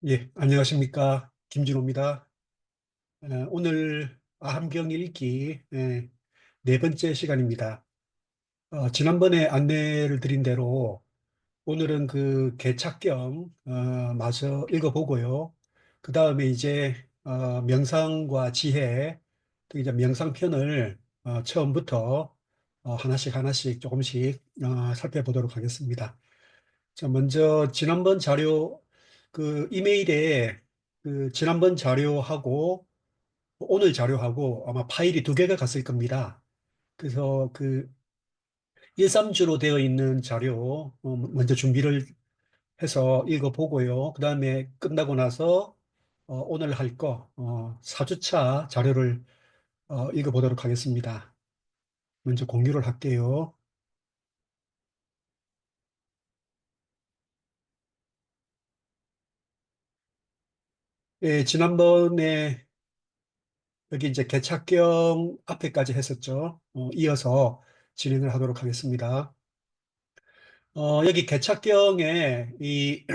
예, 안녕하십니까. 김진호입니다. 오늘 함경 읽기 네 번째 시간입니다. 지난번에 안내를 드린 대로 오늘은 그 개착경 마저 읽어보고요. 그 다음에 이제 명상과 지혜, 또 이제 명상편을 처음부터 하나씩 하나씩 조금씩 살펴보도록 하겠습니다. 자, 먼저 지난번 자료 그 이메일에 그 지난번 자료하고 오늘 자료하고 아마 파일이 두 개가 갔을 겁니다. 그래서 그 1~3주로 되어 있는 자료 먼저 준비를 해서 읽어보고요. 그 다음에 끝나고 나서 오늘 할 거 4주차 자료를 읽어보도록 하겠습니다. 먼저 공유를 할게요. 예, 지난번에 여기 이제 개착경 앞에까지 했었죠. 이어서 진행을 하도록 하겠습니다. 여기 개착경에 이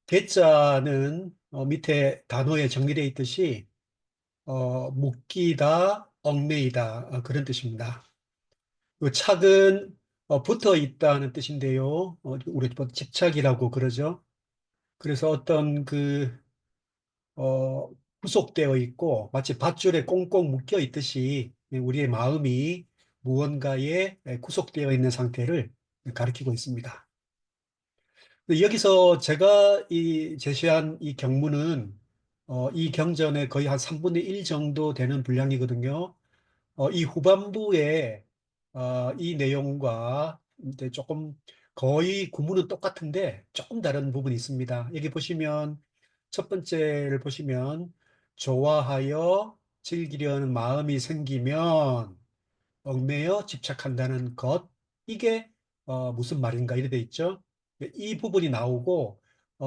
개자는 밑에 단어에 정리되어 있듯이 묶이다, 얽매이다 그런 뜻입니다. 그 착은 붙어 있다는 뜻인데요. 우리 뭐 집착이라고 그러죠. 그래서 어떤 구속되어 있고 마치 밧줄에 꽁꽁 묶여 있듯이 우리의 마음이 무언가에 구속되어 있는 상태를 가리키고 있습니다. 근데 여기서 제가 이 제시한 이 경문은 이 경전의 거의 한 3분의 1 정도 되는 분량이거든요. 이 후반부에 이 내용과 이제 조금 거의 구문은 똑같은데 조금 다른 부분이 있습니다. 여기 보시면 첫 번째를 보시면 좋아하여 즐기려는 마음이 생기면 얽매여 집착한다는 것, 이게 무슨 말인가 이래 돼 있죠. 이 부분이 나오고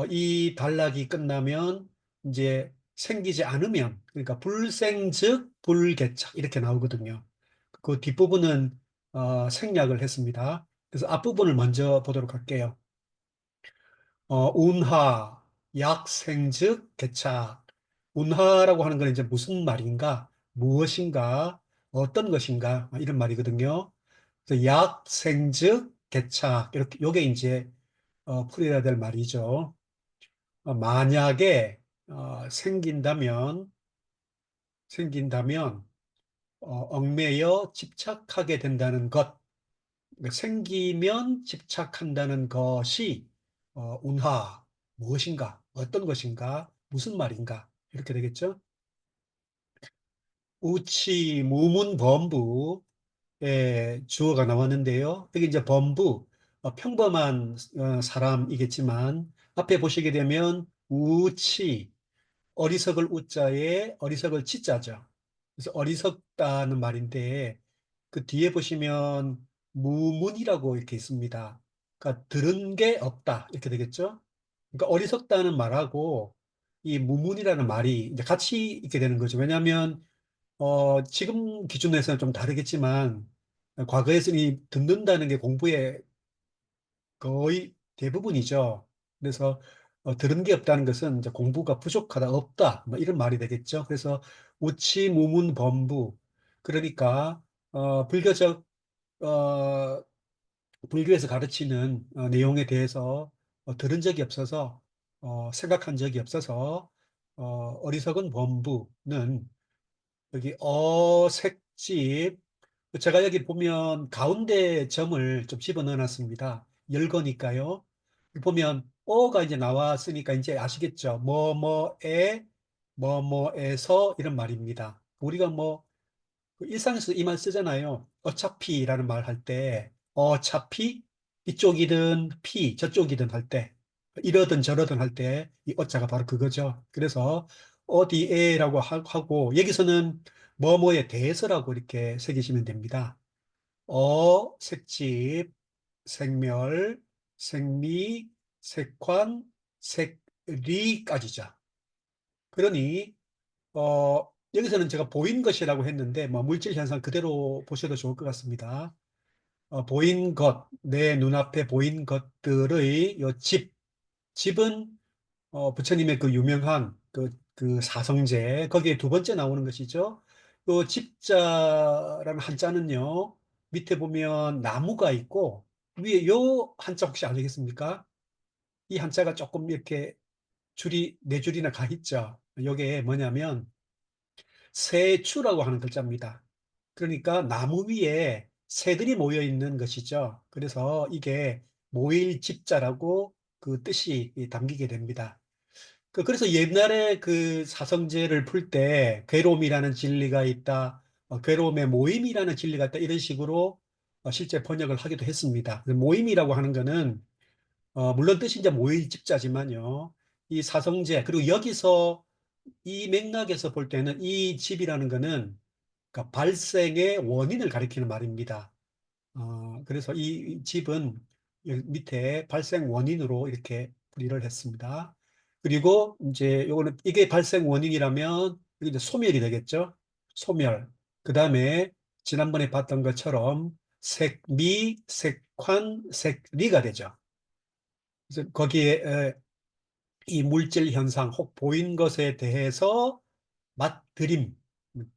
이 단락이 끝나면 이제 생기지 않으면, 그러니까 불생즉 불개착 이렇게 나오거든요. 그 뒷부분은 생략을 했습니다. 그래서 앞부분을 먼저 보도록 할게요. 운하, 약생즉 개착. 운하라고 하는 건 이제 무슨 말인가, 무엇인가, 어떤 것인가 이런 말이거든요. 그래서 약생즉 개착, 이렇게 요게 이제 풀어야 될 말이죠. 만약에 생긴다면 얽매여 집착하게 된다는 것, 그러니까 생기면 집착한다는 것이 운하, 무엇인가, 어떤 것인가, 무슨 말인가 이렇게 되겠죠. 우치, 무문, 범부 주어가 나왔는데요. 여기 이제 범부, 평범한 사람이겠지만 앞에 보시게 되면 우치, 어리석을 우자에 어리석을 치자죠. 그래서 어리석다는 말인데 그 뒤에 보시면 무문이라고 이렇게 있습니다. 그러니까 들은 게 없다 이렇게 되겠죠. 그러니까 어리석다는 말하고 이 무문이라는 말이 이제 같이 있게 되는 거죠. 왜냐하면 지금 기준에서는 좀 다르겠지만, 과거에서는 이 듣는다는 게 공부의 거의 대부분이죠. 그래서 들은 게 없다는 것은 이제 공부가 부족하다, 없다, 뭐 이런 말이 되겠죠. 그래서 우치, 무문, 범부. 그러니까 불교적 어, 불교에서 가르치는 내용에 대해서 들은 적이 없어서 생각한 적이 없어서 어리석은 범부는 여기 어색집, 제가 여기 보면 가운데 점을 좀 집어넣어 놨습니다. 열거니까요. 보면 어가 이제 나왔으니까 이제 아시겠죠? 뭐뭐에 뭐뭐에서 이런 말입니다. 우리가 뭐 일상에서 이 말 쓰잖아요. 어차피라는 말 할 때 어차피 이쪽이든 피 저쪽이든 할 때, 이러든 저러든 할 때 이 어자가 바로 그거죠. 그래서 어디에라고 하고 여기서는 뭐뭐에 대해서라고 이렇게 새기시면 됩니다. 색집, 생멸, 생리, 색환, 색리까지죠. 그러니 여기서는 제가 보인 것이라고 했는데, 뭐, 물질 현상 그대로 보셔도 좋을 것 같습니다. 보인 것, 내 눈앞에 보인 것들의 요 집은 부처님의 그 유명한 그 사성제, 거기에 두 번째 나오는 것이죠. 요 집자라는 한자는요, 밑에 보면 나무가 있고, 위에 요 한자 혹시 아시겠습니까? 이 한자가 조금 이렇게 줄이, 네 줄이나 가 있죠. 요게 뭐냐면, 새추라고 하는 글자입니다. 그러니까 나무 위에 새들이 모여 있는 것이죠. 그래서 이게 모일 집자라고 그 뜻이 담기게 됩니다. 그래서 옛날에 그 사성제를 풀 때 괴로움이라는 진리가 있다, 괴로움의 모임이라는 진리가 있다, 이런 식으로 실제 번역을 하기도 했습니다. 모임이라고 하는 거는 물론 뜻이 이제 모일 집자지만요. 이 사성제, 그리고 여기서 이 맥락에서 볼 때는 이 집이라는 거는 그러니까 발생의 원인을 가리키는 말입니다. 그래서 이 집은 여기 밑에 발생 원인으로 이렇게 풀이를 했습니다. 그리고 이제 요거는 이게 발생 원인이라면 이게 이제 소멸이 되겠죠. 소멸. 그 다음에 지난번에 봤던 것처럼 색미, 색환, 색리가 되죠. 그래서 거기에 이 물질 현상 혹 보인 것에 대해서 맛들임,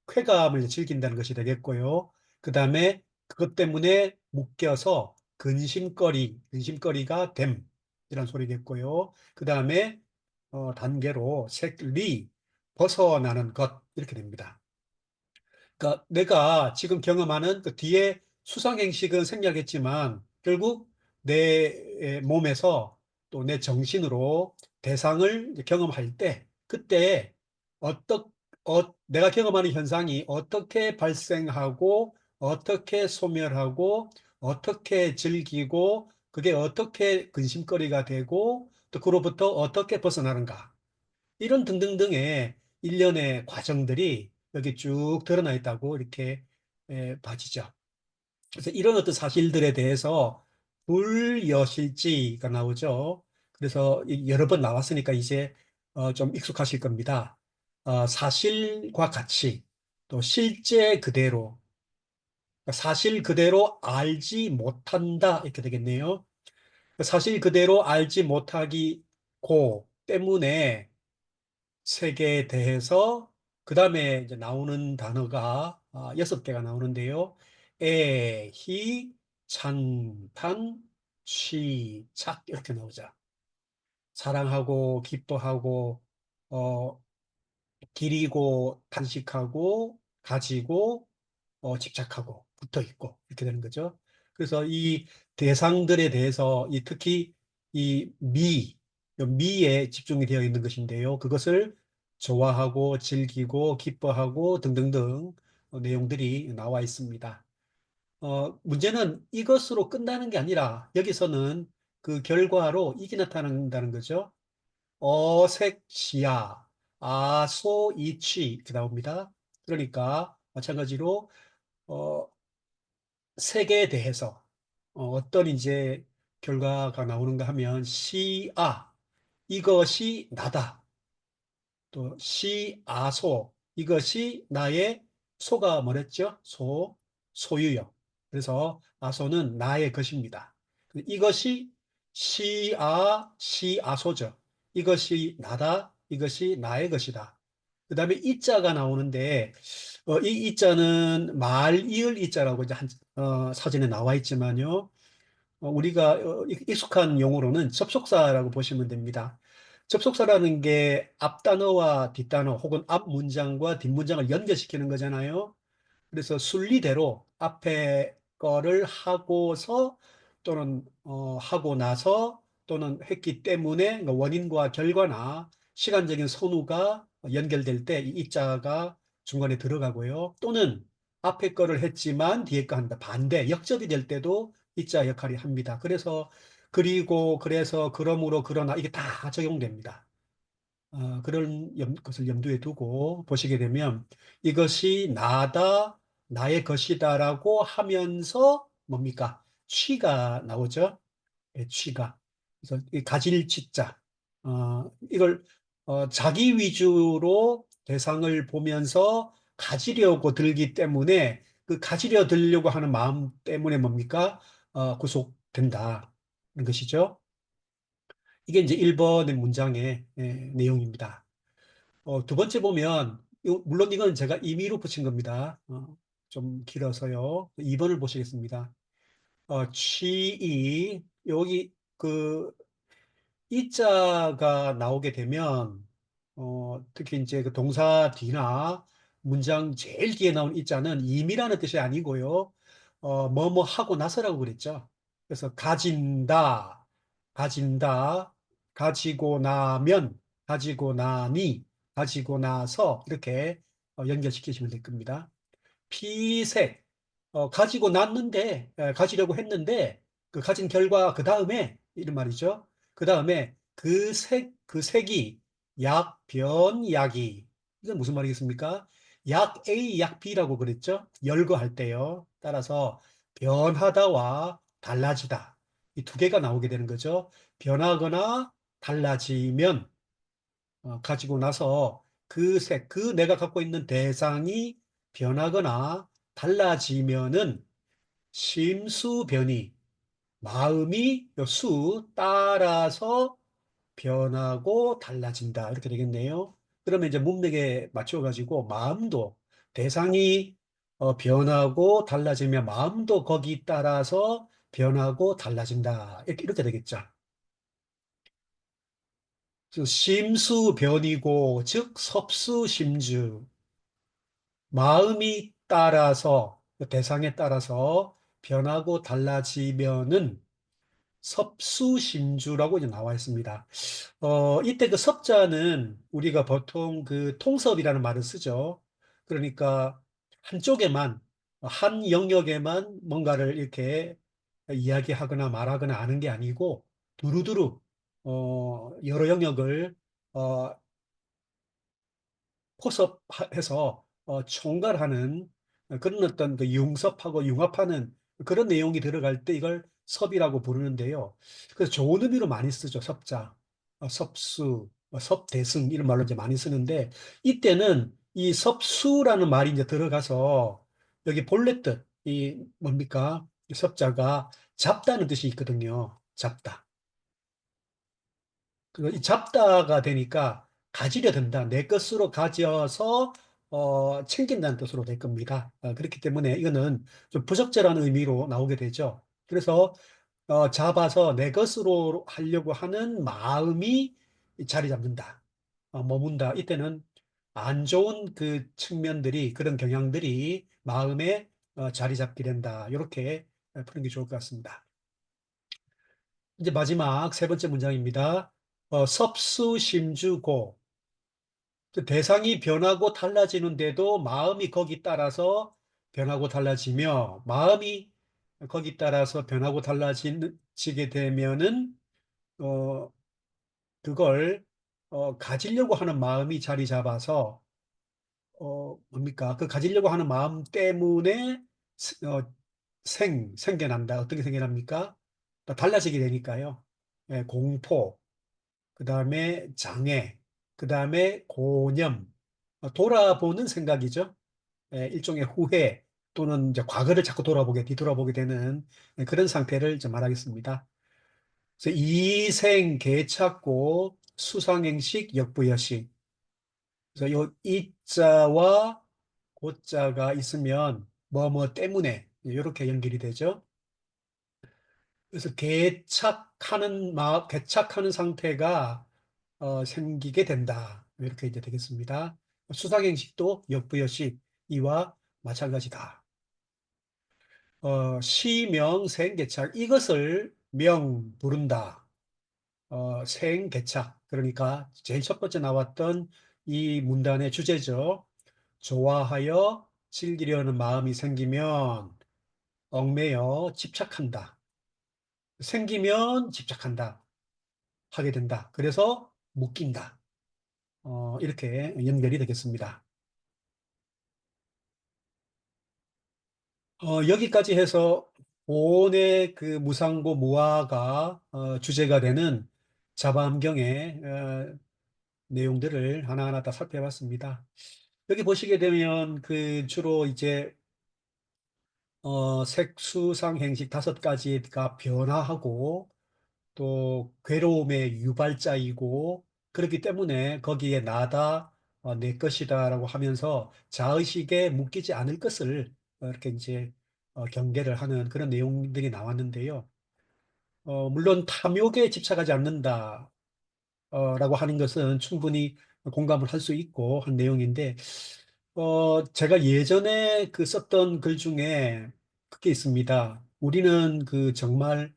쾌감을 즐긴다는 것이 되겠고요. 그 다음에 그것 때문에 묶여서 근심거리가 됨, 이런 소리겠고요. 그 다음에 단계로 색리, 벗어나는 것, 이렇게 됩니다. 그러니까 내가 지금 경험하는 그 뒤에 수상행식은 생략했지만 결국 내 몸에서 또 내 정신으로 대상을 이제 경험할 때 그때 내가 경험하는 현상이 어떻게 발생하고 어떻게 소멸하고 어떻게 즐기고 그게 어떻게 근심거리가 되고 또 그로부터 어떻게 벗어나는가 이런 등등등의 일련의 과정들이 여기 쭉 드러나 있다고 이렇게 봐지죠. 그래서 이런 어떤 사실들에 대해서 불여실지가 나오죠. 그래서 여러 번 나왔으니까 이제 좀 익숙하실 겁니다. 사실과 같이 또 실제 그대로 사실 그대로 알지 못한다 이렇게 되겠네요. 사실 그대로 알지 못하기 고 때문에 색에 대해서 그 다음에 이제 나오는 단어가 6개가 나오는데요. 애, 희, 찬, 판, 취, 착 이렇게 나오죠. 사랑하고 기뻐하고 어, 기리고 단식하고 가지고 집착하고 붙어 있고 이렇게 되는 거죠. 그래서 이 대상들에 대해서 특히 미에 집중이 되어 있는 것인데요. 그것을 좋아하고 즐기고 기뻐하고 등등등 내용들이 나와 있습니다. 문제는 이것으로 끝나는 게 아니라 여기서는 그 결과로 이게 나타난다는 거죠. 어색시야, 아소이취 이렇게 나옵니다. 그러니까 마찬가지로 어, 색에 대해서 떤 이제 결과가 나오는가 하면 시아 이것이 나다. 또 시아소 이것이 나의 소가 뭐랬죠? 소유요. 그래서 아소는 나의 것입니다. 이것이 시아소죠. 이것이 나다. 이것이 나의 것이다. 그 다음에 이자가 나오는데 이 이자는 말 이을 이자라고 이제 사진에 나와 있지만요. 우리가 익숙한 용어로는 접속사라고 보시면 됩니다. 접속사라는 게 앞단어와 뒷단어 혹은 앞 문장과 뒷 문장을 연결시키는 거잖아요. 그래서 순리대로 앞에 거를 하고서 또는 하고 나서 또는 했기 때문에 그러니까 원인과 결과나 시간적인 선후가 연결될 때 이 이자가 중간에 들어가고요. 또는 앞에 거를 했지만 뒤에 거 한다. 반대, 역접이 될 때도 이자 역할이 합니다. 그래서 그리고 그래서 그러므로 그러나 이게 다 적용됩니다. 그런 것을 염두에 두고 보시게 되면 이것이 나다, 나의 것이다라고 하면서 뭡니까? 취가 나오죠. 예, 취가. 그래서 이 가질 취자. 이걸 자기 위주로 대상을 보면서 가지려고 들기 때문에 그 가지려 들려고 하는 마음 때문에 뭡니까? 구속된다. 는 것이죠. 이게 이제 1번의 문장의 내용입니다. 두 번째 보면, 물론 이건 제가 임의로 붙인 겁니다. 좀 길어서요. 2번을 보시겠습니다. 취이, 여기 그 이자가 나오게 되면, 특히 이제 그 동사 뒤나 문장 제일 뒤에 나온 이자는 임이라는 뜻이 아니고요. 뭐뭐 하고 나서라고 그랬죠. 그래서 가진다, 가진다, 가지고 나면, 가지고 나니, 가지고 나서 이렇게 연결시키시면 될 겁니다. 피색, 가지고 났는데, 가지려고 했는데, 그 가진 결과 그 다음에, 이런 말이죠. 그 다음에 그 색이 약, 변, 약이. 이건 무슨 말이겠습니까? 약 A, 약 B라고 그랬죠? 열거할 때요. 따라서 변하다와 달라지다. 이 두 개가 나오게 되는 거죠. 변하거나 달라지면, 가지고 나서 그 색, 그 내가 갖고 있는 대상이 변하거나 달라지면은 심수변이, 마음이 요 수 따라서 변하고 달라진다. 이렇게 되겠네요. 그러면 이제 문맥에 맞춰가지고 마음도, 대상이 변하고 달라지면 마음도 거기 따라서 변하고 달라진다. 이렇게 되겠죠. 즉 심수변이고 즉 섭수심주, 마음이 따라서, 대상에 따라서 변하고 달라지면은 섭수심주라고 이제 나와 있습니다. 이때 그 섭자는 우리가 보통 그 통섭이라는 말을 쓰죠. 그러니까 한쪽에만, 한 영역에만 뭔가를 이렇게 이야기하거나 말하거나 하는 게 아니고 두루두루 여러 영역을 어, 포섭해서 총괄하는 그런 어떤 그 융섭하고 융합하는 그런 내용이 들어갈 때 이걸 섭이라고 부르는데요. 그래서 좋은 의미로 많이 쓰죠. 섭자, 섭수, 섭대승 이런 말로 이제 많이 쓰는데 이때는 이 섭수라는 말이 이제 들어가서 여기 본래 뜻, 이 뭡니까? 이 섭자가 잡다는 뜻이 있거든요. 잡다. 이 잡다가 되니까 가지려 든다. 내 것으로 가져서 챙긴다는 뜻으로 될 겁니다. 그렇기 때문에 이거는 좀 부적절한 의미로 나오게 되죠. 그래서 잡아서 내 것으로 하려고 하는 마음이 자리 잡는다. 머문다. 이때는 안 좋은 그 측면들이, 그런 경향들이 마음에 자리 잡게 된다. 이렇게 푸는 게 좋을 것 같습니다. 이제 마지막 세 번째 문장입니다. 섭수심주고, 그 대상이 변하고 달라지는데도 마음이 거기 따라서 변하고 달라지며, 마음이 거기 따라서 변하고 달라지게 되면은 어, 그걸 가지려고 하는 마음이 자리 잡아서 뭡니까? 그 가지려고 하는 마음 때문에 생겨난다. 어떻게 생겨납니까? 달라지게 되니까요. 공포, 그 다음에 장애, 그 다음에 고념, 돌아보는 생각이죠. 일종의 후회 또는 이제 과거를 자꾸 뒤돌아보게 되는 그런 상태를 좀 말하겠습니다. 그래서 이생, 개찾고, 수상행식, 역부여식. 그래서 요 이자와 고자가 있으면 뭐 때문에 이렇게 연결이 되죠. 그래서 개착하는 상태가 생기게 된다. 이렇게 이제 되겠습니다. 수상행식도 역부여식 이와 마찬가지다. 시명, 생개착 이것을 명 부른다. 생개착 그러니까 제일 첫 번째 나왔던 이 문단의 주제죠. 좋아하여 즐기려는 마음이 생기면 얽매여 집착한다. 생기면 집착한다. 하게 된다. 그래서 묶인다. 이렇게 연결이 되겠습니다. 여기까지 해서 본의 그 무상고 무화가 주제가 되는 자바암경의 내용들을 하나하나 다 살펴봤습니다. 여기 보시게 되면 그 주로 이제 색수상 행식 다섯 가지가 변화하고 또 괴로움의 유발자이고 그렇기 때문에 거기에 나다, 내 것이다라고 하면서 자의식에 묶이지 않을 것을 이렇게 이제 경계를 하는 그런 내용들이 나왔는데요. 물론 탐욕에 집착하지 않는다. 라고 하는 것은 충분히 공감을 할 수 있고 한 내용인데, 제가 예전에 그 썼던 글 중에 그게 있습니다. 우리는 그 정말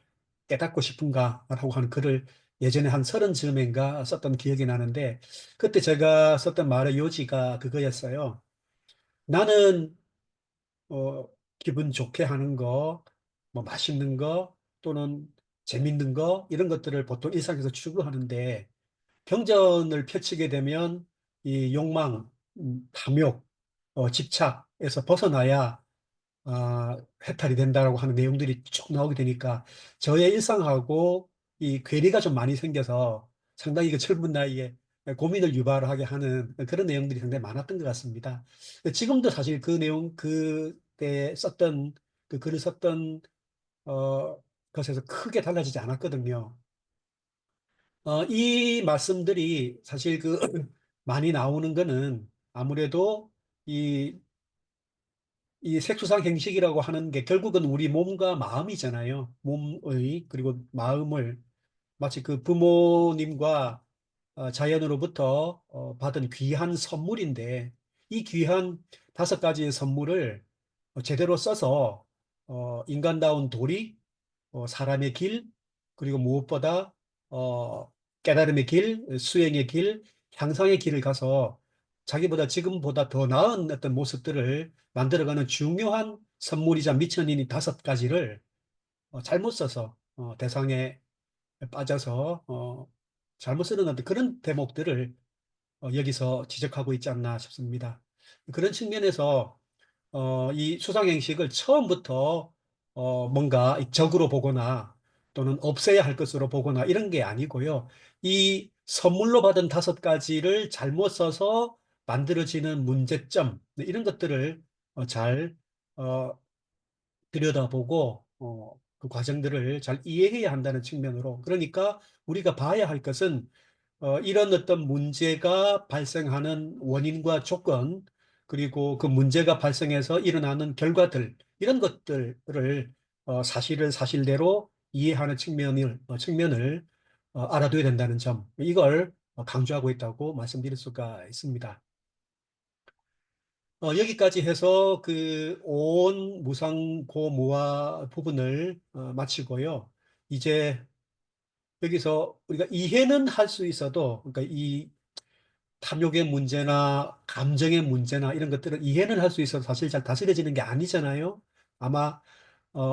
깨닫고 싶은가? 라고 하는 글을 예전에 한 30즈음인가 썼던 기억이 나는데, 그때 제가 썼던 말의 요지가 그거였어요. 나는, 어, 기분 좋게 하는 거, 뭐 맛있는 거, 또는 재밌는 거, 이런 것들을 보통 일상에서 추구하는데, 경전을 펼치게 되면 이 욕망, 탐욕, 집착에서 벗어나야 해탈이 된다라고 하는 내용들이 쭉 나오게 되니까 저의 일상하고 이 괴리가 좀 많이 생겨서 상당히 그 젊은 나이에 고민을 유발하게 하는 그런 내용들이 상당히 많았던 것 같습니다. 지금도 사실 그 내용, 그때 썼던, 그 글을 썼던, 것에서 크게 달라지지 않았거든요. 이 말씀들이 사실 그 많이 나오는 거는 아무래도 이, 이 색수상 행식이라고 하는 게 결국은 우리 몸과 마음이잖아요. 몸의, 그리고 마음을 마치 그 부모님과 자연으로부터 받은 귀한 선물인데 이 귀한 5가지의 선물을 제대로 써서 인간다운 도리, 사람의 길, 그리고 무엇보다 깨달음의 길, 수행의 길, 향상의 길을 가서 자기보다 지금보다 더 나은 어떤 모습들을 만들어가는 중요한 선물이자 미천인이 5가지를 잘못 써서 대상에 빠져서 잘못 쓰는 어떤 그런 대목들을 여기서 지적하고 있지 않나 싶습니다. 그런 측면에서 이 수상행식을 처음부터 뭔가 적으로 보거나 또는 없애야 할 것으로 보거나 이런 게 아니고요. 이 선물로 받은 5가지를 잘못 써서 만들어지는 문제점, 네, 이런 것들을 잘 어, 들여다보고 그 과정들을 잘 이해해야 한다는 측면으로 그러니까 우리가 봐야 할 것은 이런 어떤 문제가 발생하는 원인과 조건, 그리고 그 문제가 발생해서 일어나는 결과들, 이런 것들을 사실을 사실대로 이해하는 측면을 알아둬야 된다는 점, 이걸 강조하고 있다고 말씀드릴 수가 있습니다. 여기까지 해서 그 온 무상고무화 부분을 마치고요. 이제 여기서 우리가 이해는 할 수 있어도, 그러니까 이 탐욕의 문제나 감정의 문제나 이런 것들을 이해는 할 수 있어도 사실 잘 다스려지는 게 아니잖아요. 아마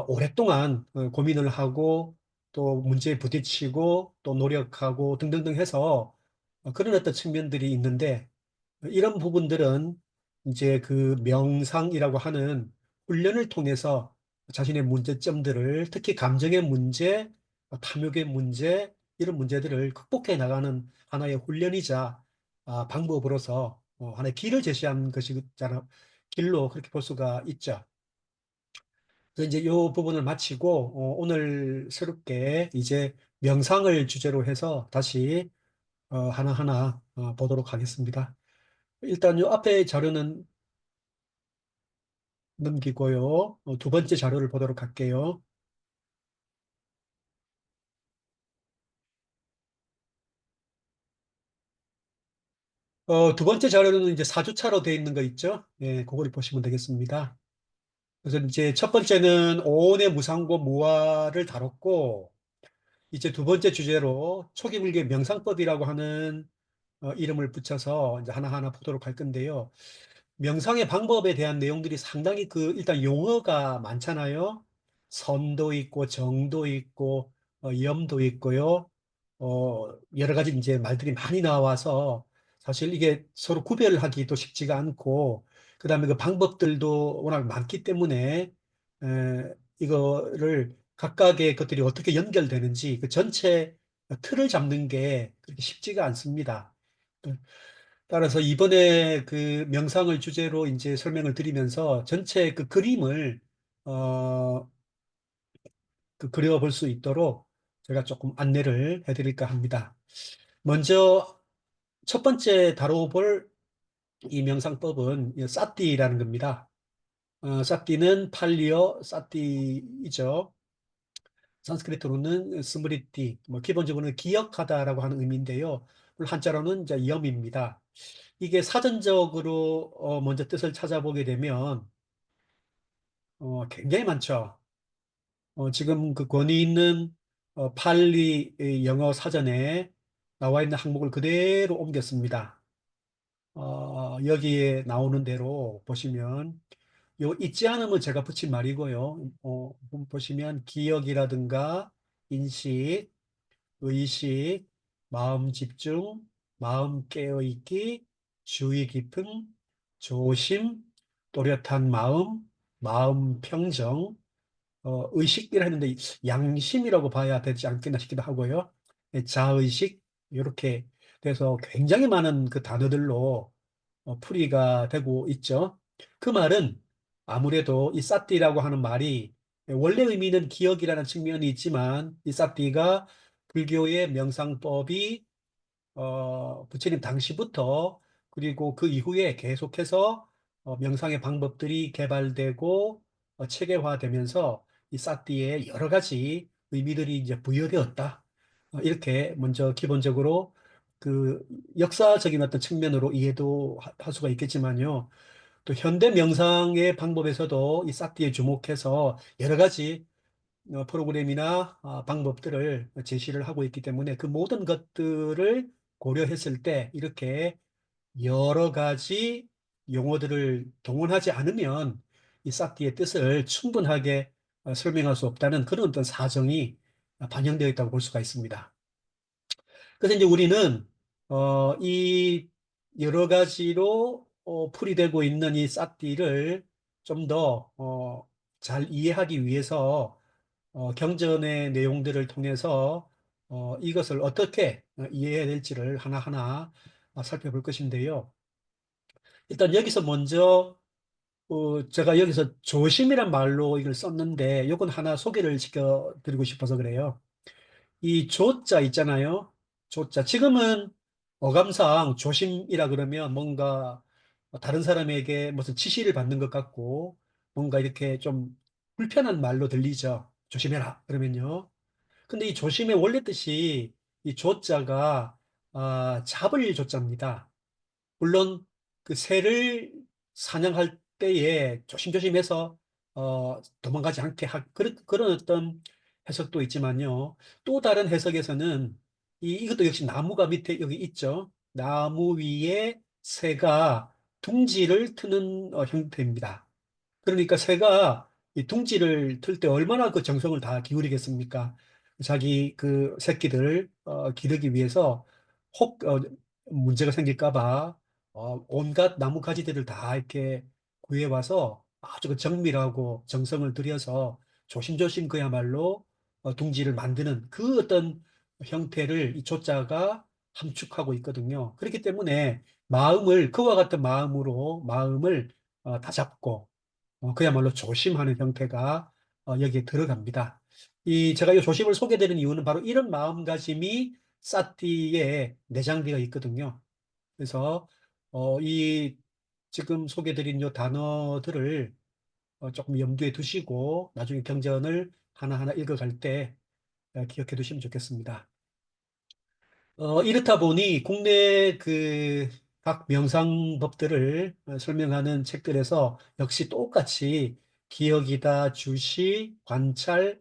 오랫동안 고민을 하고 또 문제에 부딪히고 또 노력하고 등등등 해서 그런 어떤 측면들이 있는데 이런 부분들은 이제 그 명상이라고 하는 훈련을 통해서 자신의 문제점들을 특히 감정의 문제, 탐욕의 문제, 이런 문제들을 극복해 나가는 하나의 훈련이자 방법으로서 하나의 길을 제시한 것이잖아. 길로 그렇게 볼 수가 있죠. 그래서 이제 이 부분을 마치고 오늘 새롭게 이제 명상을 주제로 해서 다시 하나하나 보도록 하겠습니다. 일단 요 앞에 자료는 넘기고요. 2번째 자료를 보도록 할게요. 2번째 자료는 이제 4주차로 되어 있는 거 있죠? 예, 그걸 보시면 되겠습니다. 그래서 이제 첫 번째는 오온의 무상고 무아를 다뤘고, 이제 2번째 주제로 초기불교 명상법이라고 하는 이름을 붙여서 이제 하나하나 보도록 할 건데요. 명상의 방법에 대한 내용들이 상당히 그 일단 용어가 많잖아요. 선도 있고 정도 있고 염도 있고요. 여러 가지 이제 말들이 많이 나와서 사실 이게 서로 구별하기도 쉽지가 않고 그다음에 그 방법들도 워낙 많기 때문에 이거를 각각의 것들이 어떻게 연결되는지 그 전체 틀을 잡는 게 그렇게 쉽지가 않습니다. 따라서 이번에 그 명상을 주제로 이제 설명을 드리면서 전체 그 그림을 어, 그 그려볼 수 있도록 제가 조금 안내를 해드릴까 합니다. 먼저 첫 번째 다뤄볼 이 명상법은 이 사띠라는 겁니다. 사띠는 팔리어 사띠이죠. 산스크리트로는 스므리띠, 뭐 기본적으로는 기억하다라고 하는 의미인데요. 물론 한자로는 이제 염입니다. 이게 사전적으로 먼저 뜻을 찾아보게 되면 굉장히 많죠. 지금 그 권위 있는 팔리 영어 사전에 나와 있는 항목을 그대로 옮겼습니다. 여기에 나오는 대로 보시면 요 잊지 않으면 제가 붙인 말이고요. 보시면 기억이라든가 인식, 의식, 마음 집중, 마음 깨어있기, 주의 깊음, 조심, 또렷한 마음, 마음 평정, 의식이라 했는데 양심이라고 봐야 되지 않겠나 싶기도 하고요. 자의식, 이렇게 돼서 굉장히 많은 그 단어들로 풀이가 되고 있죠. 그 말은 아무래도 이 사띠라고 하는 말이 원래 의미는 기억이라는 측면이 있지만 이 사띠가 불교의 명상법이 부처님 당시부터 그리고 그 이후에 계속해서 명상의 방법들이 개발되고 체계화되면서 이 사띠에 여러 가지 의미들이 이제 부여되었다. 이렇게 먼저 기본적으로 그 역사적인 어떤 측면으로 이해도 할 수가 있겠지만요. 또 현대 명상의 방법에서도 이 사띠에 주목해서 여러 가지 프로그램이나 방법들을 제시를 하고 있기 때문에 그 모든 것들을 고려했을 때 이렇게 여러 가지 용어들을 동원하지 않으면 이 사티의 뜻을 충분하게 설명할 수 없다는 그런 어떤 사정이 반영되어 있다고 볼 수가 있습니다. 그래서 이제 우리는 이 여러 가지로 풀이되고 있는 이 사티를 좀 더 잘 이해하기 위해서 경전의 내용들을 통해서 이것을 어떻게 이해해야 될지를 하나하나 살펴볼 것인데요. 일단 여기서 먼저 제가 여기서 조심이란 말로 이걸 썼는데 이건 하나 소개를 시켜드리고 싶어서 그래요. 이 조자 있잖아요. 조자. 지금은 어감상 조심이라 그러면 뭔가 다른 사람에게 무슨 지시를 받는 것 같고 뭔가 이렇게 좀 불편한 말로 들리죠. 조심해라. 그러면요. 근데 이 조심의 원래 뜻이 이 조자가 잡을 조자입니다. 물론 그 새를 사냥할 때에 조심조심해서 도망가지 않게 그런 어떤 해석도 있지만요. 또 다른 해석에서는 이것도 역시 나무가 밑에 여기 있죠. 나무 위에 새가 둥지를 트는 형태입니다. 그러니까 새가 이 둥지를 틀 때 얼마나 그 정성을 다 기울이겠습니까? 자기 그 새끼들 기르기 위해서 혹 문제가 생길까 봐 온갖 나무 가지들을 다 이렇게 구해와서 아주 그 정밀하고 정성을 들여서 조심조심 그야말로 둥지를 만드는 그 어떤 형태를 이 조자가 함축하고 있거든요. 그렇기 때문에 마음을 그와 같은 마음으로 마음을 다 잡고 그야말로 조심하는 형태가 여기에 들어갑니다. 제가 이 조심을 소개드리는 이유는 바로 이런 마음가짐이 사티에 내장되어 있거든요. 그래서 이 지금 소개드린 요 단어들을 조금 염두에 두시고 나중에 경전을 하나하나 읽어갈 때 기억해 두시면 좋겠습니다. 이렇다 보니 국내 그 각 명상법들을 설명하는 책들에서 역시 똑같이 기억이다, 주시, 관찰,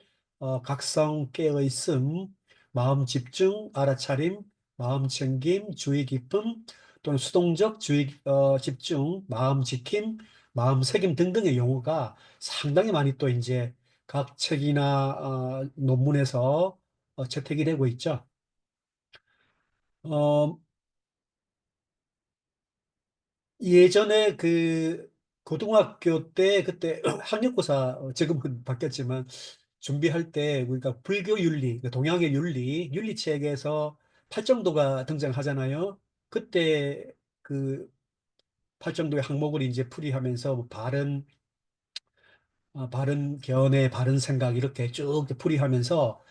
각성, 깨어있음, 마음 집중, 알아차림, 마음 챙김, 주의 깊음, 또는 수동적 주의 집중, 마음 지킴, 마음 새김 등등의 용어가 상당히 많이 또 이제 각 책이나 논문에서 채택이 되고 있죠. 어, 예전에 그 고등학교 때 그때 학력고사 지금은 바뀌었지만 준비할 때 우리가 불교 윤리, 그 동양의 윤리책에서 팔정도가 등장하잖아요. 그때 그 팔정도의 항목을 이제 풀이하면서 뭐 바른 견해, 바른 생각 이렇게 쭉 풀이하면서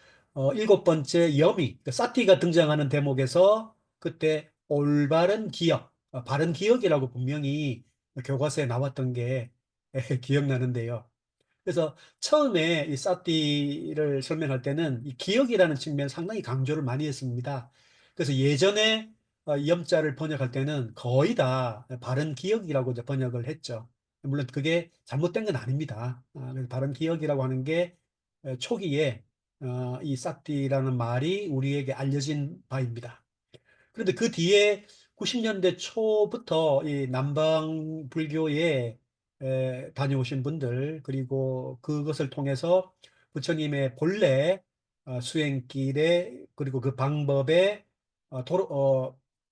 일곱 번째 여미, 그 사티가 등장하는 대목에서 그때 올바른 기억, 바른 기억이라고 분명히 교과서에 나왔던 게 기억나는데요. 그래서 처음에 이 사티를 설명할 때는 이 기억이라는 측면 상당히 강조를 많이 했습니다. 그래서 예전에 염자를 번역할 때는 거의 다 바른 기억이라고 이제 번역을 했죠. 물론 그게 잘못된 건 아닙니다. 그래서 바른 기억이라고 하는 게 초기에 이 사티라는 말이 우리에게 알려진 바입니다. 그런데 그 뒤에 90년대 초부터 이 남방 불교에 다녀오신 분들, 그리고 그것을 통해서 부처님의 본래 수행길에, 그리고 그 방법에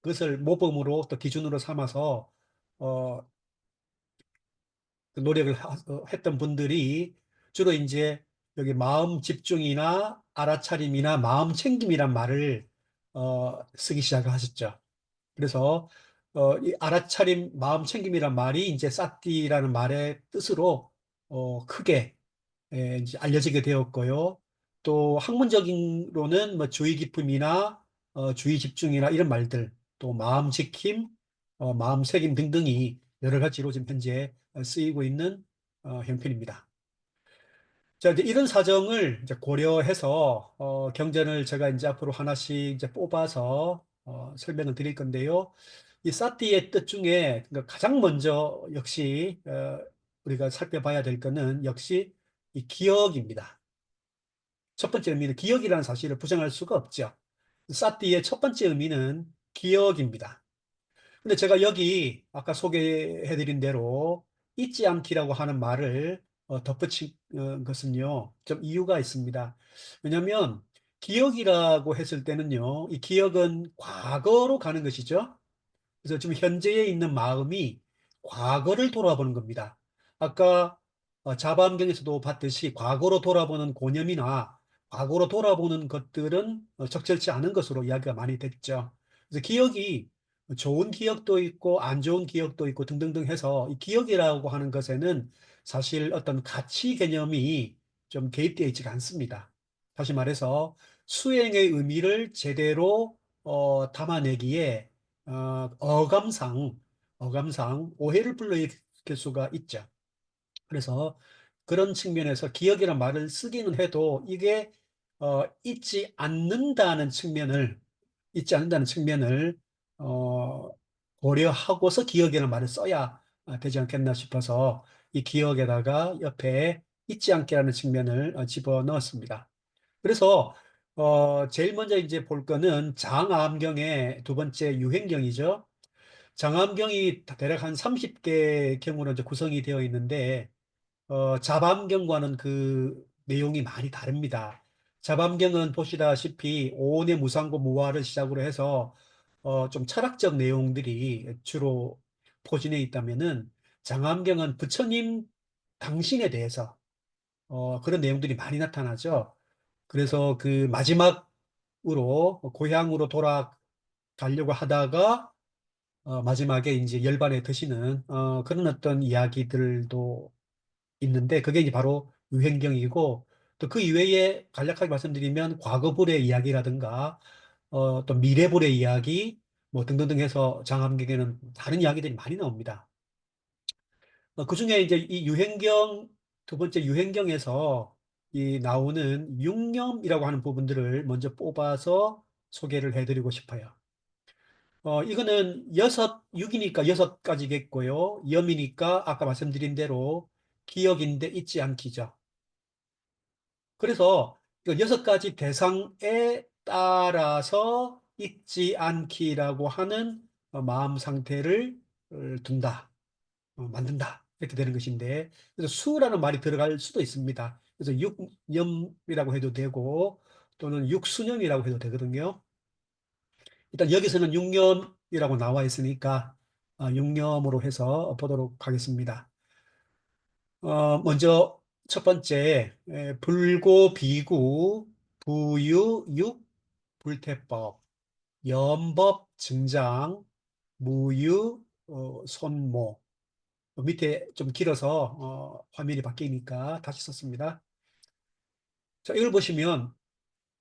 그것을 모범으로 또 기준으로 삼아서 어, 그 노력을 했던 분들이 주로 이제 여기 마음 집중이나 알아차림이나 마음 챙김이란 말을 쓰기 시작하셨죠. 그래서 이 알아차림, 마음 챙김이란 말이 이제 사띠라는 말의 뜻으로 크게 이제 알려지게 되었고요. 또 학문적인로는 뭐 주의 깊음이나 주의 집중이나 이런 말들, 또 마음 지킴, 마음 새김 등등이 여러 가지로 지금 현재 쓰이고 있는 형편입니다. 자, 이제 이런 사정을 이제 고려해서 경전을 제가 이제 앞으로 하나씩 이제 뽑아서 설명을 드릴 건데요. 이 사티의 뜻 중에 그러니까 가장 먼저 역시 우리가 살펴봐야 될 거는 역시 이 기억입니다. 첫 번째 의미는 기억이라는 사실을 부정할 수가 없죠. 사티의 첫 번째 의미는 기억입니다. 근데 제가 여기 아까 소개해드린 대로 잊지 않기라고 하는 말을 덧붙인 것은요, 좀 이유가 있습니다. 왜냐하면 기억이라고 했을 때는요, 이 기억은 과거로 가는 것이죠. 그래서 지금 현재에 있는 마음이 과거를 돌아보는 겁니다. 아까 자바암경에서도 봤듯이 과거로 돌아보는 고념이나 과거로 돌아보는 것들은 적절치 않은 것으로 이야기가 많이 됐죠. 그래서 기억이 좋은 기억도 있고 안 좋은 기억도 있고 등등등 해서 이 기억이라고 하는 것에는 사실 어떤 가치 개념이 좀 개입되어 있지가 않습니다. 다시 말해서 수행의 의미를 제대로 담아내기에 어감상 오해를 불러일으킬 수가 있죠. 그래서 그런 측면에서 기억이라는 말을 쓰기는 해도 이게 잊지 않는다는 측면을 어, 고려하고서 기억이라는 말을 써야 되지 않겠나 싶어서 이 기억에다가 옆에 잊지 않게라는 측면을 집어넣었습니다. 그래서 제일 먼저 이제 볼 거는 장암경의 두 번째 유행경이죠. 장암경이 대략 한 30개 경으로 이제 구성이 되어 있는데 잡암경과는 그 내용이 많이 다릅니다. 잡암경은 보시다시피 오온의 무상고 무화를 시작으로 해서 좀 철학적 내용들이 주로 포진해 있다면은 장암경은 부처님 당신에 대해서 그런 내용들이 많이 나타나죠. 그래서 그 마지막으로 고향으로 돌아가려고 하다가 마지막에 이제 열반에 드시는 그런 어떤 이야기들도 있는데 그게 이제 바로 유행경이고 또 그 이외에 간략하게 말씀드리면 과거불의 이야기라든가 또 미래불의 이야기 뭐 등등등 해서 장암경에는 다른 이야기들이 많이 나옵니다. 그중에 이제 이 유행경 두 번째 유행경에서 이 나오는 육념이라고 하는 부분들을 먼저 뽑아서 소개를 해드리고 싶어요. 이거는 육이니까 여섯 가지겠고요. 염이니까 아까 말씀드린 대로 기억인데 잊지 않기죠. 그래서 이 여섯 가지 대상에 따라서 잊지 않기라고 하는 마음 상태를 둔다, 만든다. 이렇게 되는 것인데, 그래서 수라는 말이 들어갈 수도 있습니다. 그래서 육념이라고 해도 되고, 또는 육수념이라고 해도 되거든요. 일단 여기서는 육념이라고 나와 있으니까, 육념으로 해서 보도록 하겠습니다. 먼저 첫 번째, 불고, 비구, 부유, 육, 불태법, 염법, 증장, 무유, 손모. 밑에 좀 길어서 화면이 바뀌니까 다시 썼습니다. 자, 이걸 보시면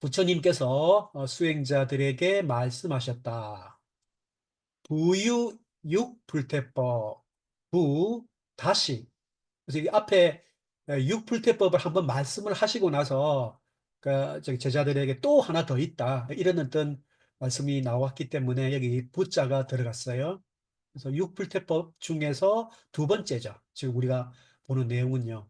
부처님께서 수행자들에게 말씀하셨다. 부유 육불태법. 부 다시. 그래서 이 앞에 육불태법을 한번 말씀을 하시고 나서 그 저기 제자들에게 또 하나 더 있다. 이런 어떤 말씀이 나왔기 때문에 여기 부자가 들어갔어요. 그래서 육불태법 중에서 두 번째죠. 지금 우리가 보는 내용은요.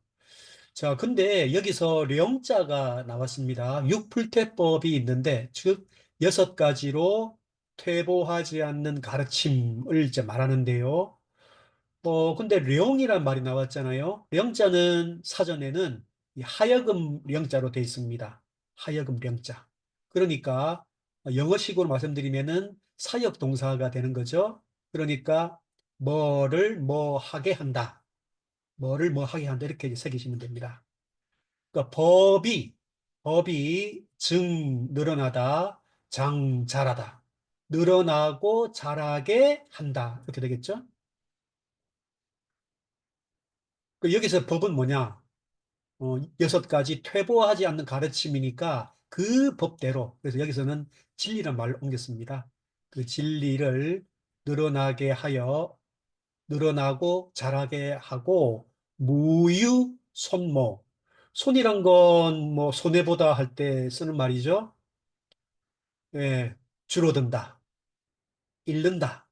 자, 근데 여기서 령자가 나왔습니다. 육불태법이 있는데, 즉, 6가지로 퇴보하지 않는 가르침을 이제 말하는데요. 근데 령이란 말이 나왔잖아요. 령자는 사전에는 이 하여금 령자로 되어 있습니다. 하여금 령자. 그러니까 영어식으로 말씀드리면은 사역 동사가 되는 거죠. 그러니까 뭐를 뭐 하게 한다. 뭐를 뭐 하게 한다. 이렇게 이제 새기시면 됩니다. 그러니까 법이 증 늘어나다, 장 자라다. 늘어나고 자라게 한다. 이렇게 되겠죠? 여기서 법은 뭐냐? 6가지 퇴보하지 않는 가르침이니까 그 법대로, 그래서 여기서는 진리란 말을 옮겼습니다. 그 진리를 늘어나게 하여, 늘어나고 자라게 하고, 무유 손모. 손이란 건 뭐 손해보다 할 때 쓰는 말이죠. 예, 줄어든다, 잃는다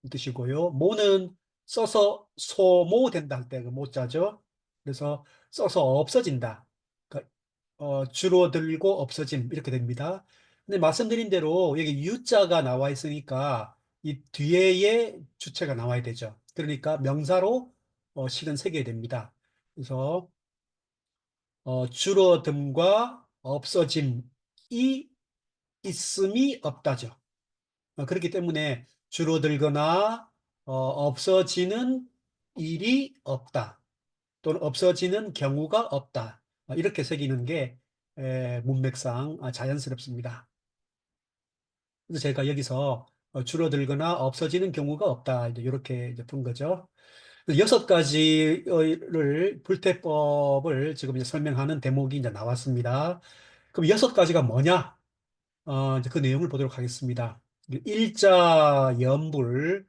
이 뜻이고요. 모는 써서 소모된다 할 때 그 모자죠. 그래서 써서 없어진다. 그러니까 줄어들고 없어짐 이렇게 됩니다. 근데 말씀드린 대로 여기 유자가 나와 있으니까 이 뒤에의 주체가 나와야 되죠. 그러니까 명사로 실은 새겨야 됩니다. 그래서 줄어듦과 없어짐이 있음이 없다죠. 그렇기 때문에 줄어들거나 없어지는 일이 없다. 또는 없어지는 경우가 없다. 이렇게 새기는 게 문맥상 자연스럽습니다. 그래서 제가 여기서 줄어들거나 없어지는 경우가 없다. 이렇게 이제 푼 거죠. 6가지를 불태법을 지금 이제 설명하는 대목이 이제 나왔습니다. 그럼 6가지가 뭐냐? 이제 그 내용을 보도록 하겠습니다. 일자 염불,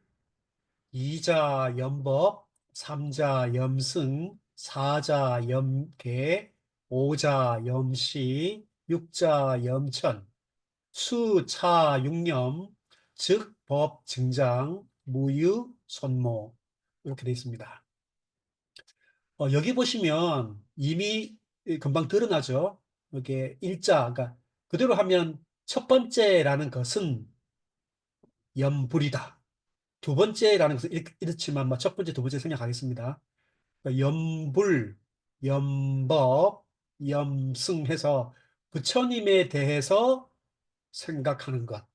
이자 염법, 삼자 염승, 사자 염계, 오자 염시, 육자 염천, 수차 육념, 즉 법 증장, 무유 손모 이렇게 되어 있습니다. 여기 보시면 이미 금방 드러나죠. 이게 일자, 그러니까 그대로 하면 첫 번째라는 것은 염불이다. 두 번째라는 것은 이렇지만 첫 번째, 두 번째 생략하겠습니다. 그러니까 염불, 염법, 염승해서 부처님에 대해서 생각하는 것.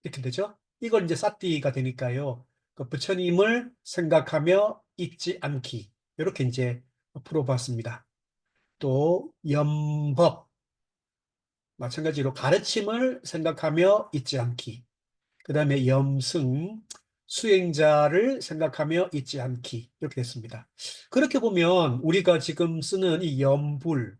이렇게 되죠? 이걸 이제 사띠가 되니까요. 그 부처님을 생각하며 잊지 않기. 이렇게 이제 풀어봤습니다. 또 염법, 마찬가지로 가르침을 생각하며 잊지 않기. 그 다음에 염승, 수행자를 생각하며 잊지 않기. 이렇게 됐습니다. 그렇게 보면 우리가 지금 쓰는 이 염불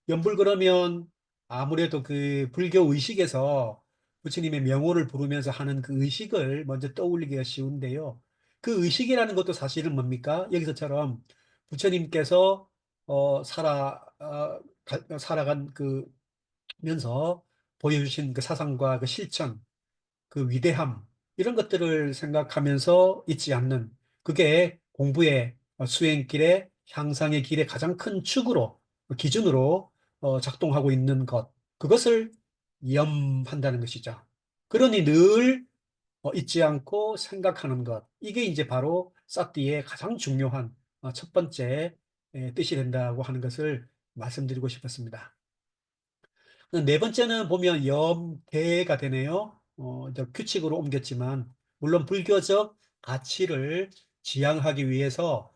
그러면 아무래도 그 불교 의식에서 부처님의 명호를 부르면서 하는 그 의식을 먼저 떠올리기가 쉬운데요. 그 의식이라는 것도 사실은 뭡니까? 여기서처럼 부처님께서 살아간 그 면서 보여주신 그 사상과 그 실천, 그 위대함, 이런 것들을 생각하면서 잊지 않는 그게 공부의 수행길의 향상의 길의 가장 큰 축으로, 기준으로 작동하고 있는 것. 그것을 염한다는 것이죠. 그러니 늘 잊지 않고 생각하는 것. 이게 이제 바로 사띠의 가장 중요한 첫 번째 뜻이 된다고 하는 것을 말씀드리고 싶었습니다. 네 번째는 보면 염계가 되네요. 이제 규칙으로 옮겼지만, 물론 불교적 가치를 지향하기 위해서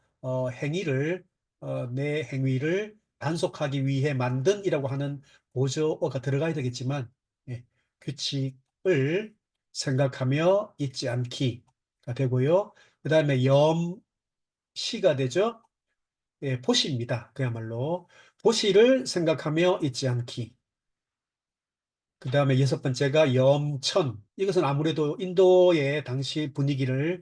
내 행위를 단속하기 위해 만든이라고 하는 보조어가 들어가야 되겠지만, 예, 규칙을 생각하며 잊지 않기가 되고요. 그 다음에 염시가 되죠. 예, 보시입니다. 그야말로. 보시를 생각하며 잊지 않기. 그 다음에 여섯 번째가 염천. 이것은 아무래도 인도의 당시 분위기를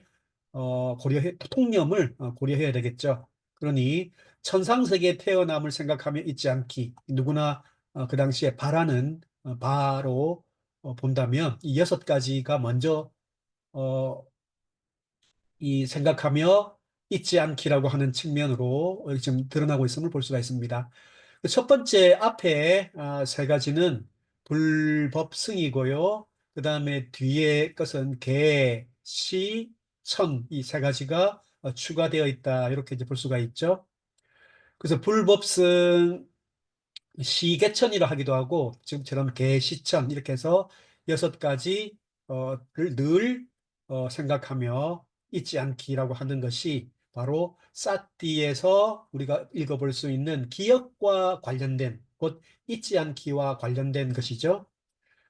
통념을 고려해야 되겠죠. 그러니 천상세계에 태어남을 생각하며 잊지 않기. 누구나 그 당시에 바라는 바로 본다면 이 여섯 가지가 먼저 어, 이 생각하며 잊지 않기라고 하는 측면으로 지금 드러나고 있음을 볼 수가 있습니다. 그첫 번째 앞에 세 가지는 불법승이고요. 그 다음에 뒤에 것은 개, 시, 천, 이 세 가지가 추가되어 있다. 이렇게 이제 볼 수가 있죠. 그래서 불법승 시계천이라 하기도 하고 지금처럼 개시천 이렇게 해서 여섯 가지를 늘 생각하며 잊지 않기라고 하는 것이 바로 사띠에서 우리가 읽어볼 수 있는 기억과 관련된 곧 잊지 않기와 관련된 것이죠.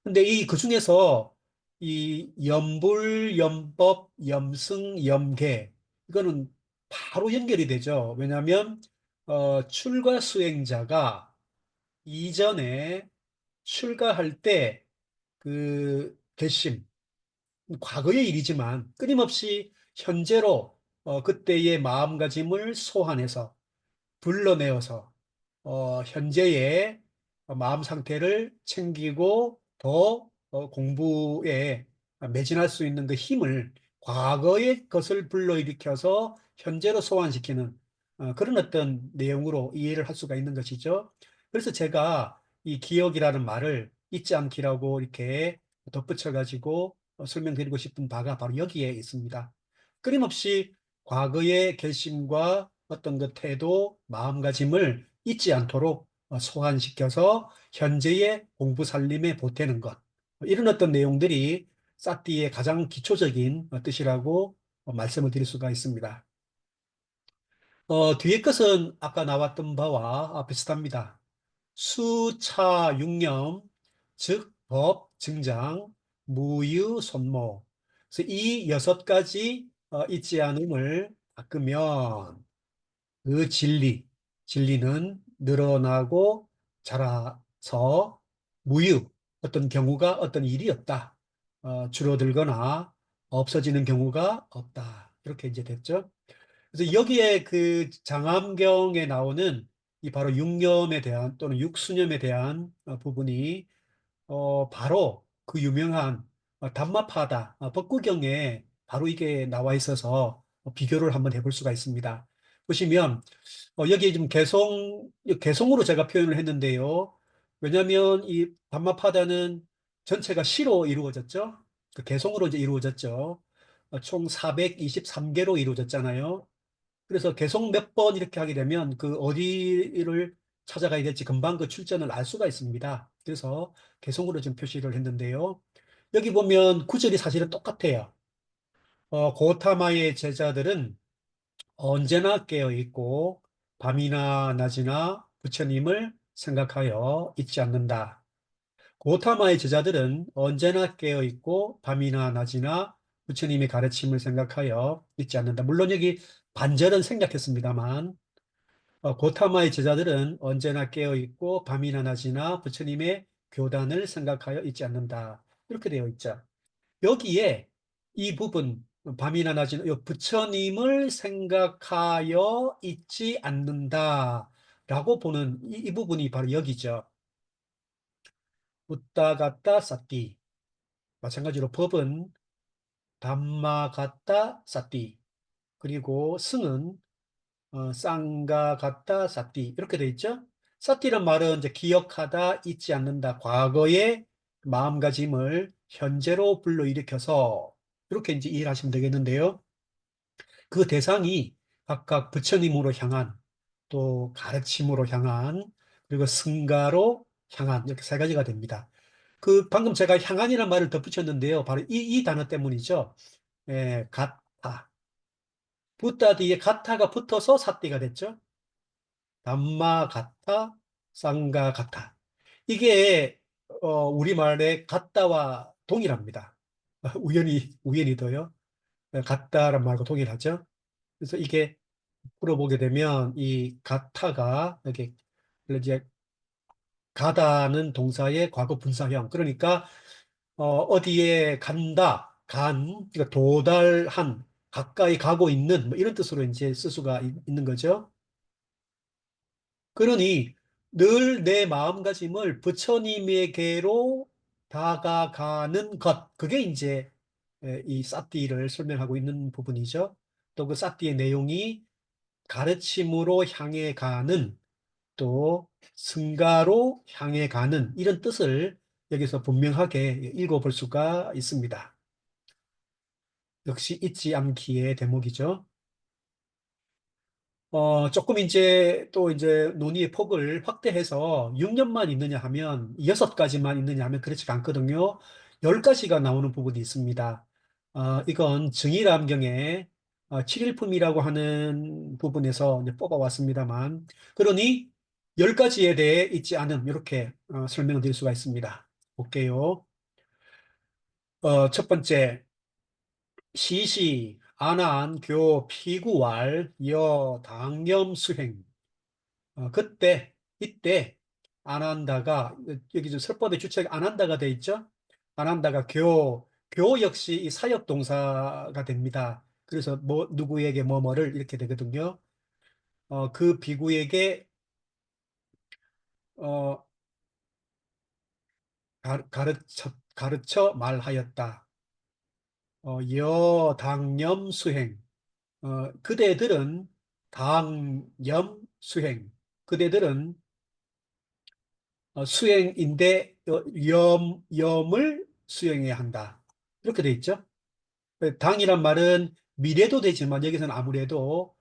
근데 이 그중에서 이 염불, 염법, 염승, 염계 이거는 바로 연결이 되죠. 왜냐하면 출가 수행자가 이전에 출가할 때 그 결심, 과거의 일이지만 끊임없이 현재로 그때의 마음가짐을 소환해서 불러내어서 현재의 마음 상태를 챙기고 더 공부에 매진할 수 있는 그 힘을 과거의 것을 불러일으켜서 현재로 소환시키는 그런 어떤 내용으로 이해를 할 수가 있는 것이죠. 그래서 제가 이 기억이라는 말을 잊지 않기라고 이렇게 덧붙여가지고 설명드리고 싶은 바가 바로 여기에 있습니다. 끊임없이 과거의 결심과 어떤 그 태도, 마음가짐을 잊지 않도록 소환시켜서 현재의 공부 살림에 보태는 것. 이런 어떤 내용들이 사띠의 가장 기초적인 뜻이라고 말씀을 드릴 수가 있습니다. 뒤에 것은 아까 나왔던 바와 비슷합니다. 수차 육념, 즉 법, 증장, 무유, 손모. 그래서 이 여섯 가지 잊지 않음을 닦으면 그 진리는 늘어나고 자라서 무유, 어떤 경우가 어떤 일이 없다. 줄어들거나 없어지는 경우가 없다. 이렇게 이제 됐죠. 그래서 여기에 그 장암경에 나오는 이 바로 육념에 대한 또는 육수념에 대한 부분이 바로 그 유명한 담마파다 법구경에 바로 이게 나와 있어서 비교를 한번 해볼 수가 있습니다. 보시면 여기 지금 개성으로 제가 표현을 했는데요. 왜냐하면 이 담마파다는 전체가 시로 이루어졌죠. 그 개성으로 이제 이루어졌죠. 총 423개로 이루어졌잖아요. 그래서 개성 몇 번 이렇게 하게 되면 그 어디를 찾아가야 될지 금방 그 출전을 알 수가 있습니다. 그래서 개성으로 좀 표시를 했는데요. 여기 보면 구절이 사실은 똑같아요. 고타마의 제자들은 언제나 깨어 있고 밤이나 낮이나 부처님을 생각하여 잊지 않는다. 고타마의 제자들은 언제나 깨어 있고 밤이나 낮이나 부처님의 가르침을 생각하여 잊지 않는다. 물론 여기 반절은 생략했습니다만 고타마의 제자들은 언제나 깨어 있고 밤이나 낮이나 부처님의 교단을 생각하여 잊지 않는다. 이렇게 되어 있죠. 여기에 이 부분 밤이나 낮이나 이 부처님을 생각하여 잊지 않는다라고 보는 이 부분이 바로 여기죠. 웃다 갔다 쌌디. 마찬가지로 법은 담마 갔다 쌌디. 그리고 승은 쌍가 갔다 쌌디. 이렇게 돼 있죠. 쌌디란 말은 이제 기억하다, 잊지 않는다. 과거의 마음가짐을 현재로 불러일으켜서 이렇게 이제 이해를 하시면 되겠는데요. 그 대상이 각각 부처님으로 향한 또 가르침으로 향한 그리고 승가로 향한 이렇게 세 가지가 됩니다. 그 방금 제가 향한이라는 말을 덧붙였는데요. 바로 이 단어 때문이죠. 같아. 붓다 뒤에 같아가 붙어서 사띠가 됐죠. 담마 같아, 쌍가 같아. 이게 우리말의 같다와 동일합니다. 우연히도요. 같다란 말과 동일하죠. 그래서 이게 풀어보게 되면 이 가타가 이렇게 이제 가다는 동사의 과거 분사형. 그러니까 어디에 간다, 그러니까 도달한, 가까이 가고 있는 뭐 이런 뜻으로 이제 쓸 수가 있는 거죠. 그러니 늘 내 마음가짐을 부처님에게로 다가가는 것, 그게 이제 이 사띠를 설명하고 있는 부분이죠. 또 그 사띠의 내용이 가르침으로 향해 가는, 또 승가로 향해 가는 이런 뜻을 여기서 분명하게 읽어볼 수가 있습니다. 역시 잊지 않기의 대목이죠. 조금 이제 또 이제 논의의 폭을 확대해서 6년만 있느냐 하면 6가지만 있느냐 하면 그렇지가 않거든요. 10가지가 나오는 부분이 있습니다. 이건 증일암경의 7일품이라고 하는 부분에서 이제 뽑아왔습니다만, 그러니 10가지에 대해 있지 않음, 이렇게 설명을 드릴 수가 있습니다. 볼게요. 첫 번째, 시시, 안한, 교, 피구왈, 여, 당념, 수행. 그때, 이때, 안 한다가, 여기 좀 설법의 주체가 안 한다가 돼 있죠? 안 한다가 교 역시 이 사역 동사가 됩니다. 그래서 뭐, 누구에게 뭐뭐를 이렇게 되거든요. 그 비구에게, 어, 가르쳐 말하였다. 당념 수행. 그대들은 당념 수행. 그대들은 수행인데 염을 수행해야 한다. 이렇게 돼 있죠. 당이란 말은 미래도 되지만 여기서는 아무래도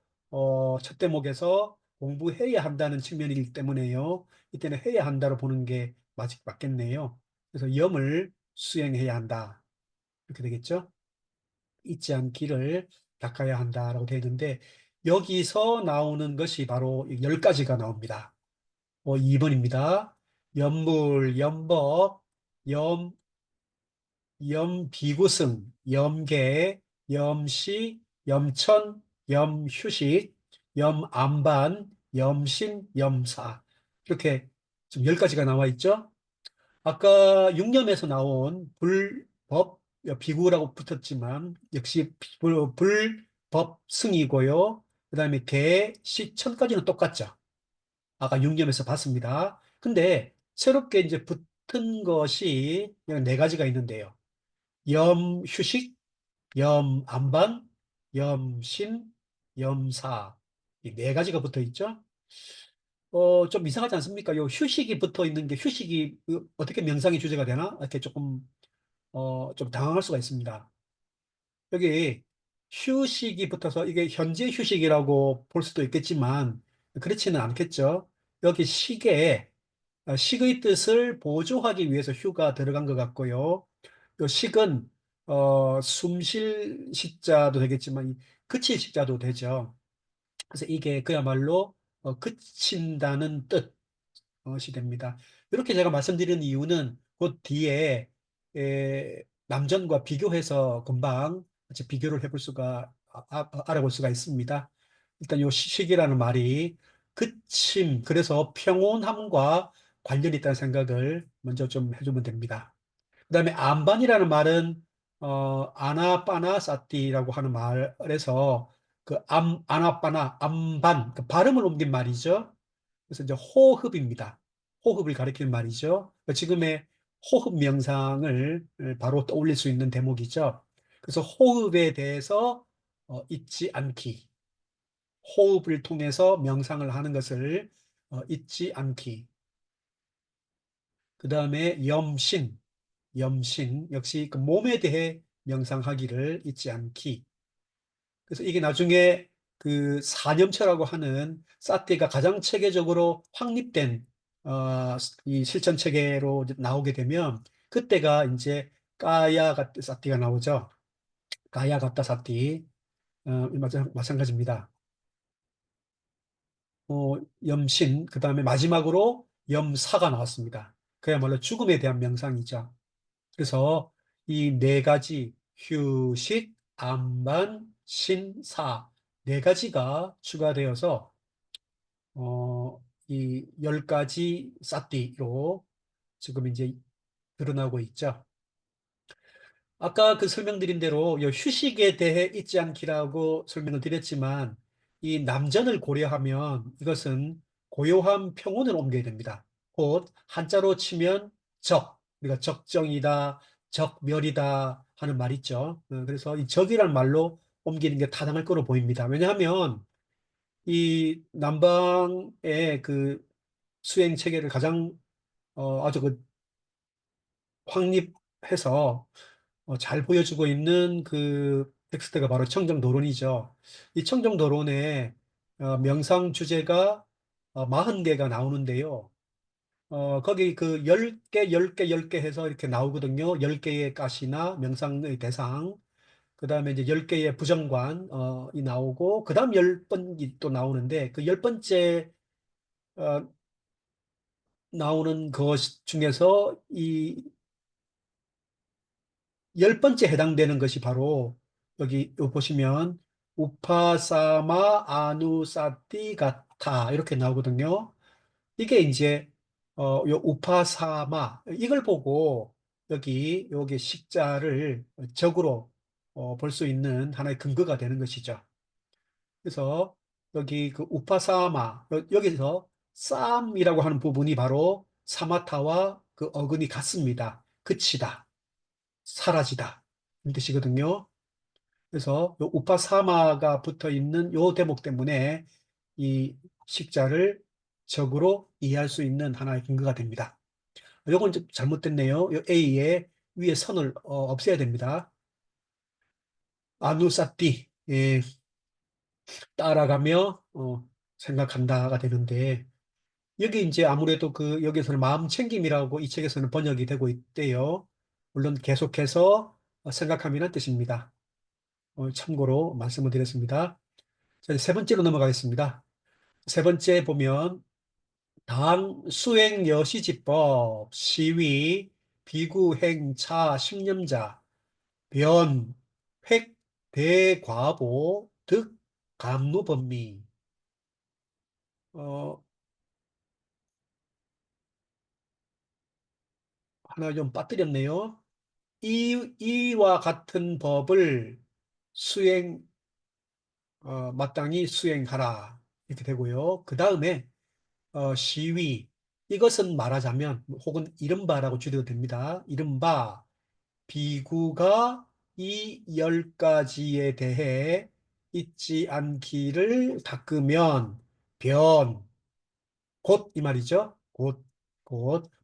첫 대목에서 공부해야 한다는 측면이기 때문에요. 이때는 해야 한다로 보는 게 맞겠네요. 그래서 염을 수행해야 한다. 이렇게 되겠죠. 잊지 않기를 닦아야 한다라고 되어 있는데 여기서 나오는 것이 바로 10가지가 나옵니다. 2번입니다. 염불, 염법, 염, 염비구승, 염계, 염시, 염천, 염휴식, 염안반, 염신, 염사. 이렇게 좀 10가지가 나와 있죠. 아까 6념에서 나온 불법, 비구라고 붙었지만 역시 불법승이고요. 그 다음에 계, 시, 천까지는 똑같죠. 아까 6념에서 봤습니다. 근데 새롭게 이제 붙은 것이 4가지가 있는데요. 염휴식, 염안반, 염신, 염사. 이 4가지가 붙어 있죠. 좀 이상하지 않습니까? 요 휴식이 붙어 있는 게 휴식이 어떻게 명상의 주제가 되나? 이렇게 조금, 좀 당황할 수가 있습니다. 여기 휴식이 붙어서 이게 현재 휴식이라고 볼 수도 있겠지만 그렇지는 않겠죠. 여기 식의 뜻을 보조하기 위해서 휴가 들어간 것 같고요. 요 식은 숨쉴 식자도 되겠지만 그칠 식자도 되죠. 그래서 이게 그야말로 그친다는 뜻이 됩니다. 이렇게 제가 말씀드리는 이유는 그 뒤에 남전과 비교해서 금방 같이 비교를 해볼 수가 알아볼 수가 있습니다. 일단 요 시식이라는 말이 그침, 그래서 평온함과 관련이 있다는 생각을 먼저 좀 해주면 됩니다. 그다음에 안반이라는 말은 아나빠나 사띠라고 하는 말에서 그 아나빠나 안반 그 발음을 옮긴 말이죠. 그래서 이제 호흡입니다. 호흡을 가리키는 말이죠. 지금의 호흡 명상을 바로 떠올릴 수 있는 대목이죠. 그래서 호흡에 대해서 잊지 않기, 호흡을 통해서 명상을 하는 것을 잊지 않기. 그 다음에 염신 역시 그 몸에 대해 명상하기를 잊지 않기. 그래서 이게 나중에 그 사념처라고 하는 사티가 가장 체계적으로 확립된 이 실천 체계로 이제 나오게 되면 그때가 이제 까야 가타 사티가 나오죠. 까야 가타 사티. 마찬가지입니다. 염신, 그 다음에 마지막으로 염사가 나왔습니다. 그야말로 죽음에 대한 명상이죠. 그래서 이 4가지 휴식, 안반, 신, 사 4가지가 추가되어서 이 10가지 쌌띠로 지금 이제 드러나고 있죠. 아까 그 설명드린 대로 이 휴식에 대해 잊지 않기라고 설명을 드렸지만 이 남전을 고려하면 이것은 고요한 평온을 옮겨야 됩니다. 곧 한자로 치면 우리가 적정이다, 적멸이다 하는 말 있죠. 그래서 이 적이란 말로 옮기는 게 타당할 거로 보입니다. 왜냐하면 이 남방의 그 수행 체계를 가장 아주 그 확립해서 잘 보여주고 있는 그 텍스트가 바로 청정도론이죠. 이 청정도론의 명상 주제가 40개가 나오는데요. 거기 그 10개, 10개, 10개 해서 이렇게 나오거든요. 10개의 가시나 명상의 대상, 그 다음에 이제 10개의 부정관, 이 나오고, 그 다음 10번이 또 나오는데, 그 10번째, 나오는 것 중에서 이 10번째 해당되는 것이 바로 여기 요 보시면 우파사마 아누사티 가타 이렇게 나오거든요. 이게 이제 요 우파사마 이걸 보고 여기 식자를 적으로 볼 수 있는 하나의 근거가 되는 것이죠. 그래서 여기 그 우파사마 여기서 쌈이라고 하는 부분이 바로 사마타와 그 어근이 같습니다. 그치다, 사라지다 이 뜻이거든요. 그래서 요 우파사마가 붙어 있는 요 대목 때문에 이 식자를 적으로 이해할 수 있는 하나의 근거가 됩니다. 요건 좀 잘못됐네요. 요 A의 위에 선을 없애야 됩니다. 아누사띠, 예, 따라가며 생각한다가 되는데 여기 이제 아무래도 그 여기서는 마음 챙김이라고 이 책에서는 번역이 되고 있대요. 물론 계속해서 생각함이란 뜻입니다. 참고로 말씀을 드렸습니다. 자, 세 번째로 넘어가겠습니다. 세 번째 보면 당 수행 여시지법 시위 비구행차 십념자 변 획 대과보 득 감로법미 어, 하나 좀 빠뜨렸네요. 이와 같은 법을 수행 마땅히 수행하라 이렇게 되고요. 그 다음에 시위 이것은 말하자면 혹은 이른바라고 줄여도 됩니다. 이른바 비구가 이 10가지에 대해 잊지 않기를 닦으면 변, 곧 이 말이죠. 곧.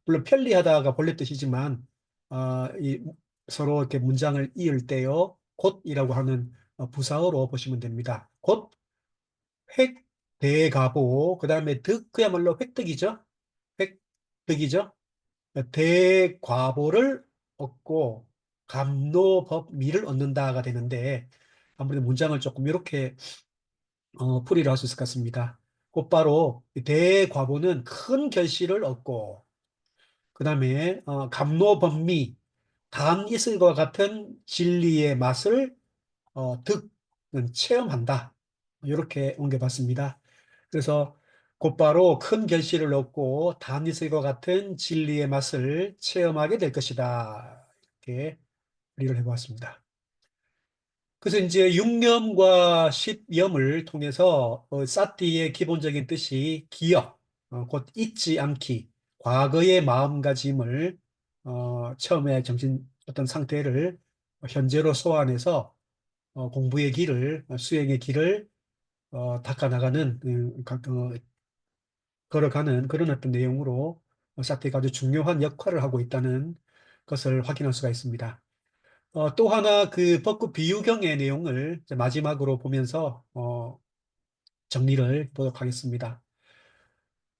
물론 편리하다가 본래 뜻이지만 이 서로 이렇게 문장을 이을 때요. 곧이라고 하는 부사어로 보시면 됩니다. 곧 획대가보 그다음에 득 그야말로 획득이죠. 획득이죠. 대과보를 얻고 감로법미를 얻는다가 되는데 아무래도 문장을 조금 이렇게 풀이를 할 수 있을 것 같습니다. 곧바로 대과보는 큰 결실을 얻고 그다음에 감로법미 단 이슬과 같은 진리의 맛을 득은 체험한다. 이렇게 옮겨봤습니다. 그래서 곧바로 큰 결실을 얻고 다니엘과 같은 진리의 맛을 체험하게 될 것이다. 이렇게 리를 해보았습니다. 그래서 이제 6염과 10염을 통해서 사티의 기본적인 뜻이 기억, 곧 잊지 않기, 과거의 마음가짐을 처음에 정신 어떤 상태를 현재로 소환해서 공부의 길을, 수행의 길을 닦아나가는, 걸어가는 그런 어떤 내용으로 사태가 아주 중요한 역할을 하고 있다는 것을 확인할 수가 있습니다. 또 하나 그 벚꽃 비유경의 내용을 이제 마지막으로 보면서 정리를 보도록 하겠습니다.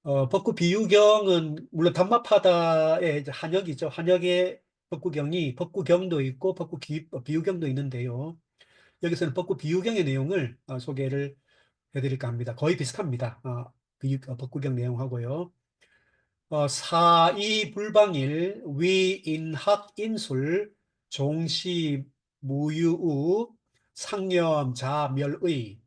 벚꽃 비유경은 물론 담마파다의 이제 한역이죠. 한역의 벚구경이 벚구경도 있고 비유경도 있는데요. 여기서는 벚꽃 비유경의 내용을 소개를 해드릴까 합니다. 거의 비슷합니다. 벚구경 내용하고요. 사이불방일 위인학인술 종시무유우 상념자멸의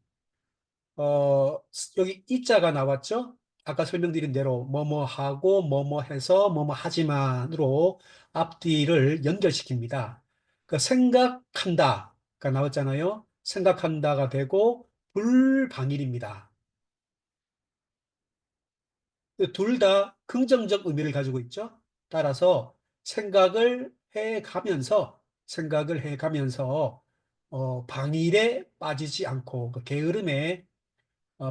여기 이자가 나왔죠? 아까 설명드린 대로 뭐뭐 하고 뭐뭐 해서 뭐뭐 하지만으로 앞뒤를 연결시킵니다. 그 생각한다가 나왔잖아요. 생각한다가 되고 불방일입니다. 둘 다 긍정적 의미를 가지고 있죠. 따라서 생각을 해가면서 방일에 빠지지 않고 그 게으름에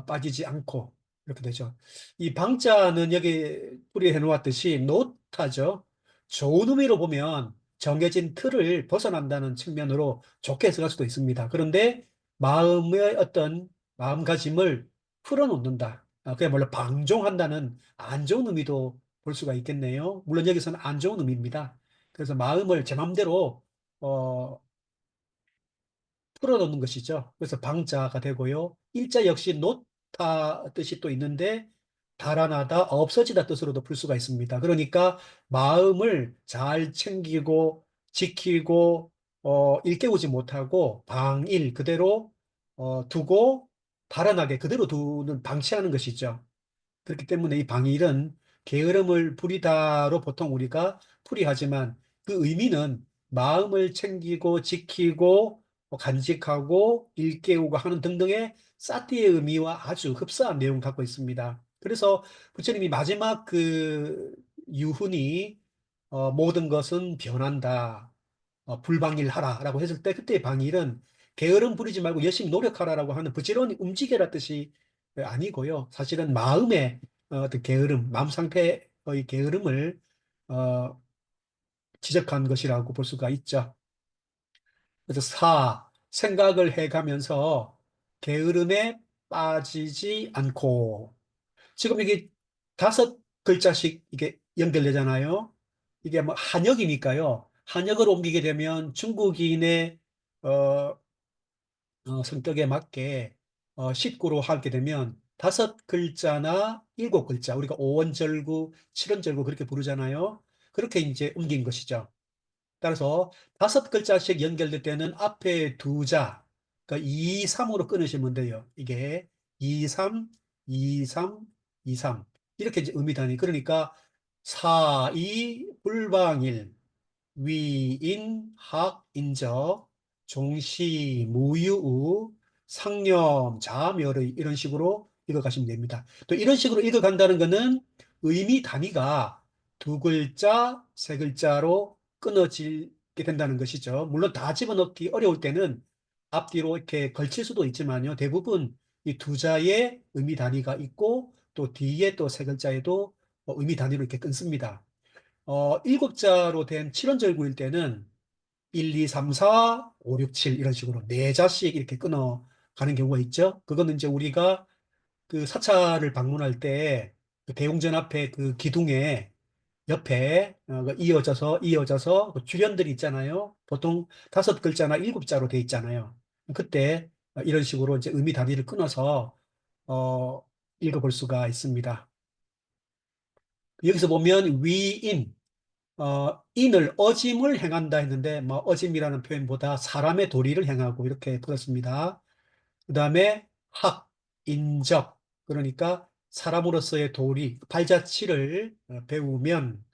빠지지 않고 이렇게 되죠. 이 방자는 여기 풀이해 놓았듯이 노타죠. 좋은 의미로 보면 정해진 틀을 벗어난다는 측면으로 좋게 해석할 수도 있습니다. 그런데 마음의 어떤 마음가짐을 풀어놓는다. 그야말로 방종한다는 안 좋은 의미도 볼 수가 있겠네요. 물론 여기서는 안 좋은 의미입니다. 그래서 마음을 제 마음대로 어, 풀어놓는 것이죠. 그래서 방자가 되고요. 일자 역시 놓다 뜻이 또 있는데 달아나다, 없어지다 뜻으로도 풀 수가 있습니다. 그러니까 마음을 잘 챙기고 지키고 일깨우지 못하고 방일 그대로 두고 달아나게 그대로 두는 방치하는 것이죠. 그렇기 때문에 이 방일은 게으름을 부리다로 보통 우리가 풀이하지만 그 의미는 마음을 챙기고 지키고 간직하고 일깨우고 하는 등등의 사티의 의미와 아주 흡사한 내용을 갖고 있습니다. 그래서 부처님이 마지막 그 유훈이 모든 것은 변한다. 불방일하라라고 했을 때 그때의 방일은 게으름 부리지 말고 열심히 노력하라라고 하는 부지런히 움직여라 뜻이 아니고요. 사실은 마음의 어떤 게으름, 마음 상태의 게으름을 어, 지적한 것이라고 볼 수가 있죠. 그래서 생각을 해가면서 게으름에 빠지지 않고 지금 이게 다섯 글자씩 이게 연결되잖아요. 이게 뭐 한역이니까요. 한역을 옮기게 되면 중국인의 어, 성격에 맞게 식구로 하게 되면 다섯 글자나 일곱 글자, 우리가 오원절구, 칠원절구 그렇게 부르잖아요. 그렇게 이제 옮긴 것이죠. 따라서 다섯 글자씩 연결될 때는 앞에 두 자, 그러니까 2, 3으로 끊으시면 돼요. 이게 2, 3, 2, 3, 2, 3. 이렇게 이제 음이 다니. 그러니까 사, 이, 불방일. 위인, 학, 인저, 종시, 무유우, 상념, 자멸의 이런 식으로 읽어가시면 됩니다. 또 이런 식으로 읽어간다는 것은 의미 단위가 두 글자, 세 글자로 끊어지게 된다는 것이죠. 물론 다 집어넣기 어려울 때는 앞뒤로 이렇게 걸칠 수도 있지만요. 대부분 이 두 자의 의미 단위가 있고 또 뒤에 또 세 글자에도 의미 단위로 이렇게 끊습니다. 일곱 자로 된 칠원절구일 때는 1, 2, 3, 4, 5, 6, 7 이런 식으로 네 자씩 이렇게 끊어 가는 경우가 있죠. 그거는 이제 우리가 그 사찰을 방문할 때그 대웅전 앞에 그 기둥에 옆에 그 이어져서 그 줄연들이 있잖아요. 보통 다섯 글자나 일곱 자로 돼 있잖아요. 그때 이런 식으로 이제 의미 단위를 끊어서 어, 읽어볼 수가 있습니다. 여기서 보면 위인 인을 어짐을 행한다 했는데 뭐 어짐이라는 표현보다 사람의 도리를 행하고 이렇게 풀었습니다. 그 다음에 학, 인적 그러니까 사람으로서의 도리, 발자취를 배우면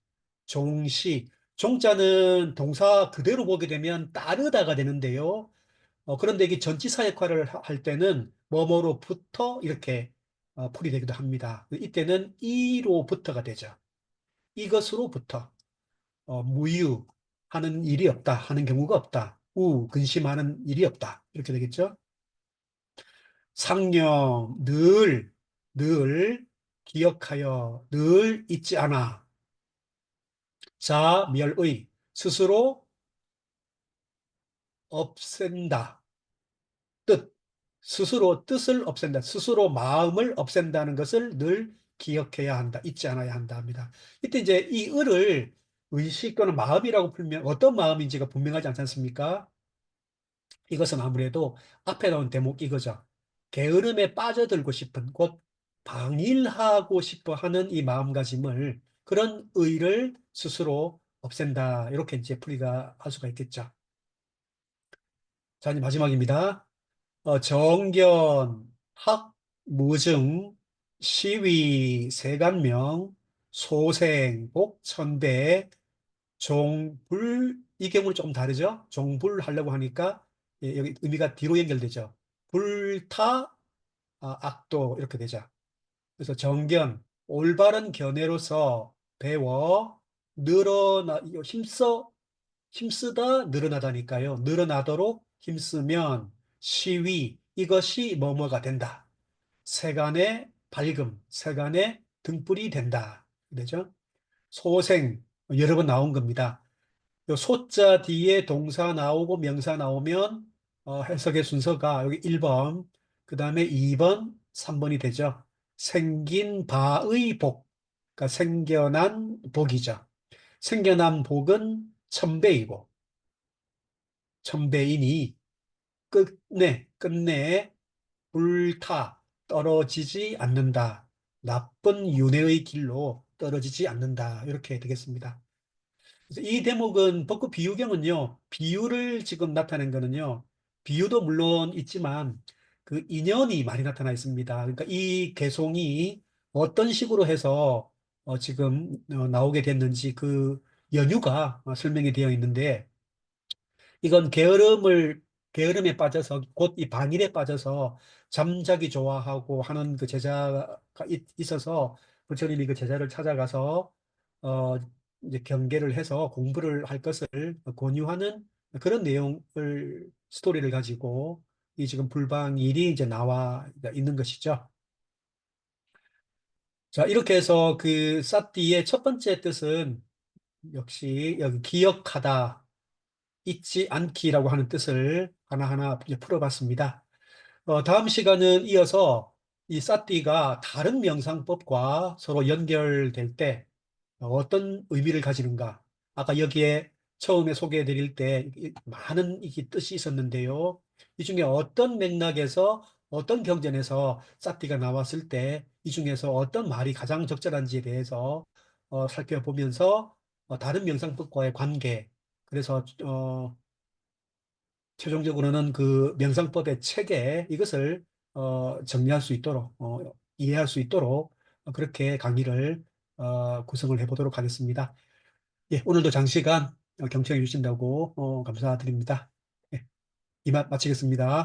종시, 종자는 동사 그대로 보게 되면 따르다가 되는데요. 그런데 이게 전치사 역할을 할 때는 뭐뭐로부터 이렇게 풀이되기도 합니다. 이때는 이로부터가 되죠. 이것으로부터. 무유하는 일이 없다 하는 경우가 없다. 근심하는 일이 없다. 이렇게 되겠죠. 상념, 늘 기억하여, 늘 잊지 않아. 자멸의, 스스로 없앤다. 뜻, 스스로 뜻을 없앤다. 스스로 마음을 없앤다는 것을 늘 기억해야 한다. 잊지 않아야 한다 합니다. 이때 이제 이 을을 의식 또는 마음이라고 풀면 어떤 마음인지가 분명하지 않지 않습니까? 이것은 아무래도 앞에 나온 대목 이거죠. 게으름에 빠져들고 싶은, 곧 방일하고 싶어 하는 이 마음가짐을, 그런 의를 스스로 없앤다. 이렇게 이제 풀이가 할 수가 있겠죠. 자, 이제 마지막입니다. 정견, 학, 무증, 시위, 세간명, 소생, 복천배, 종불, 이 경우는 조금 다르죠? 종불 하려고 하니까 예, 여기 의미가 뒤로 연결되죠. 불타, 악도 이렇게 되죠. 그래서 정견, 올바른 견해로서 배워 이거 힘쓰다 늘어나다니까요. 늘어나도록 힘쓰면 시위, 이것이 뭐뭐가 된다. 세간의 밝음, 세간의 등불이 된다. 되죠? 소생, 여러 번 나온 겁니다. 요 소자 뒤에 동사 나오고 명사 나오면 해석의 순서가 여기 1번, 그 다음에 2번, 3번이 되죠. 생긴 바의 복, 그러니까 생겨난 복이죠. 생겨난 복은 천배이고, 천배이니 끝내 불타 떨어지지 않는다. 나쁜 윤회의 길로 떨어지지 않는다. 이렇게 되겠습니다. 그래서 이 대목은 벚꽃 비유경은요, 비유를 지금 나타낸 거는요, 비유도 물론 있지만 그 인연이 많이 나타나 있습니다. 그러니까 이 개송이 어떤 식으로 해서 지금 나오게 됐는지 그 연유가 설명이 되어 있는데 이건 게으름에 빠져서 곧 이 방일에 빠져서 잠자기 좋아하고 하는 그 제자가 있어서 부처님이 그 제자를 찾아가서 어 이제 경계를 해서 공부를 할 것을 권유하는 그런 내용을 스토리를 가지고 이 지금 불방일이 이제 나와 있는 것이죠. 자, 이렇게 해서 그 사띠의 첫 번째 뜻은 역시 여기 기억하다, 잊지 않기라고 하는 뜻을 하나하나 이제 풀어봤습니다. 다음 시간은 이어서 이 사띠가 다른 명상법과 서로 연결될 때 어떤 의미를 가지는가. 아까 여기에 처음에 소개해 드릴 때 많은 이 뜻이 있었는데요. 이 중에 어떤 맥락에서 어떤 경전에서 사띠가 나왔을 때 이 중에서 어떤 말이 가장 적절한지에 대해서 살펴보면서 다른 명상법과의 관계, 그래서 최종적으로는 그 명상법의 체계 이것을 정리할 수 있도록 이해할 수 있도록 그렇게 강의를 구성을 해보도록 하겠습니다. 예, 오늘도 장시간 경청해 주신다고 감사드립니다. 예, 이만 마치겠습니다.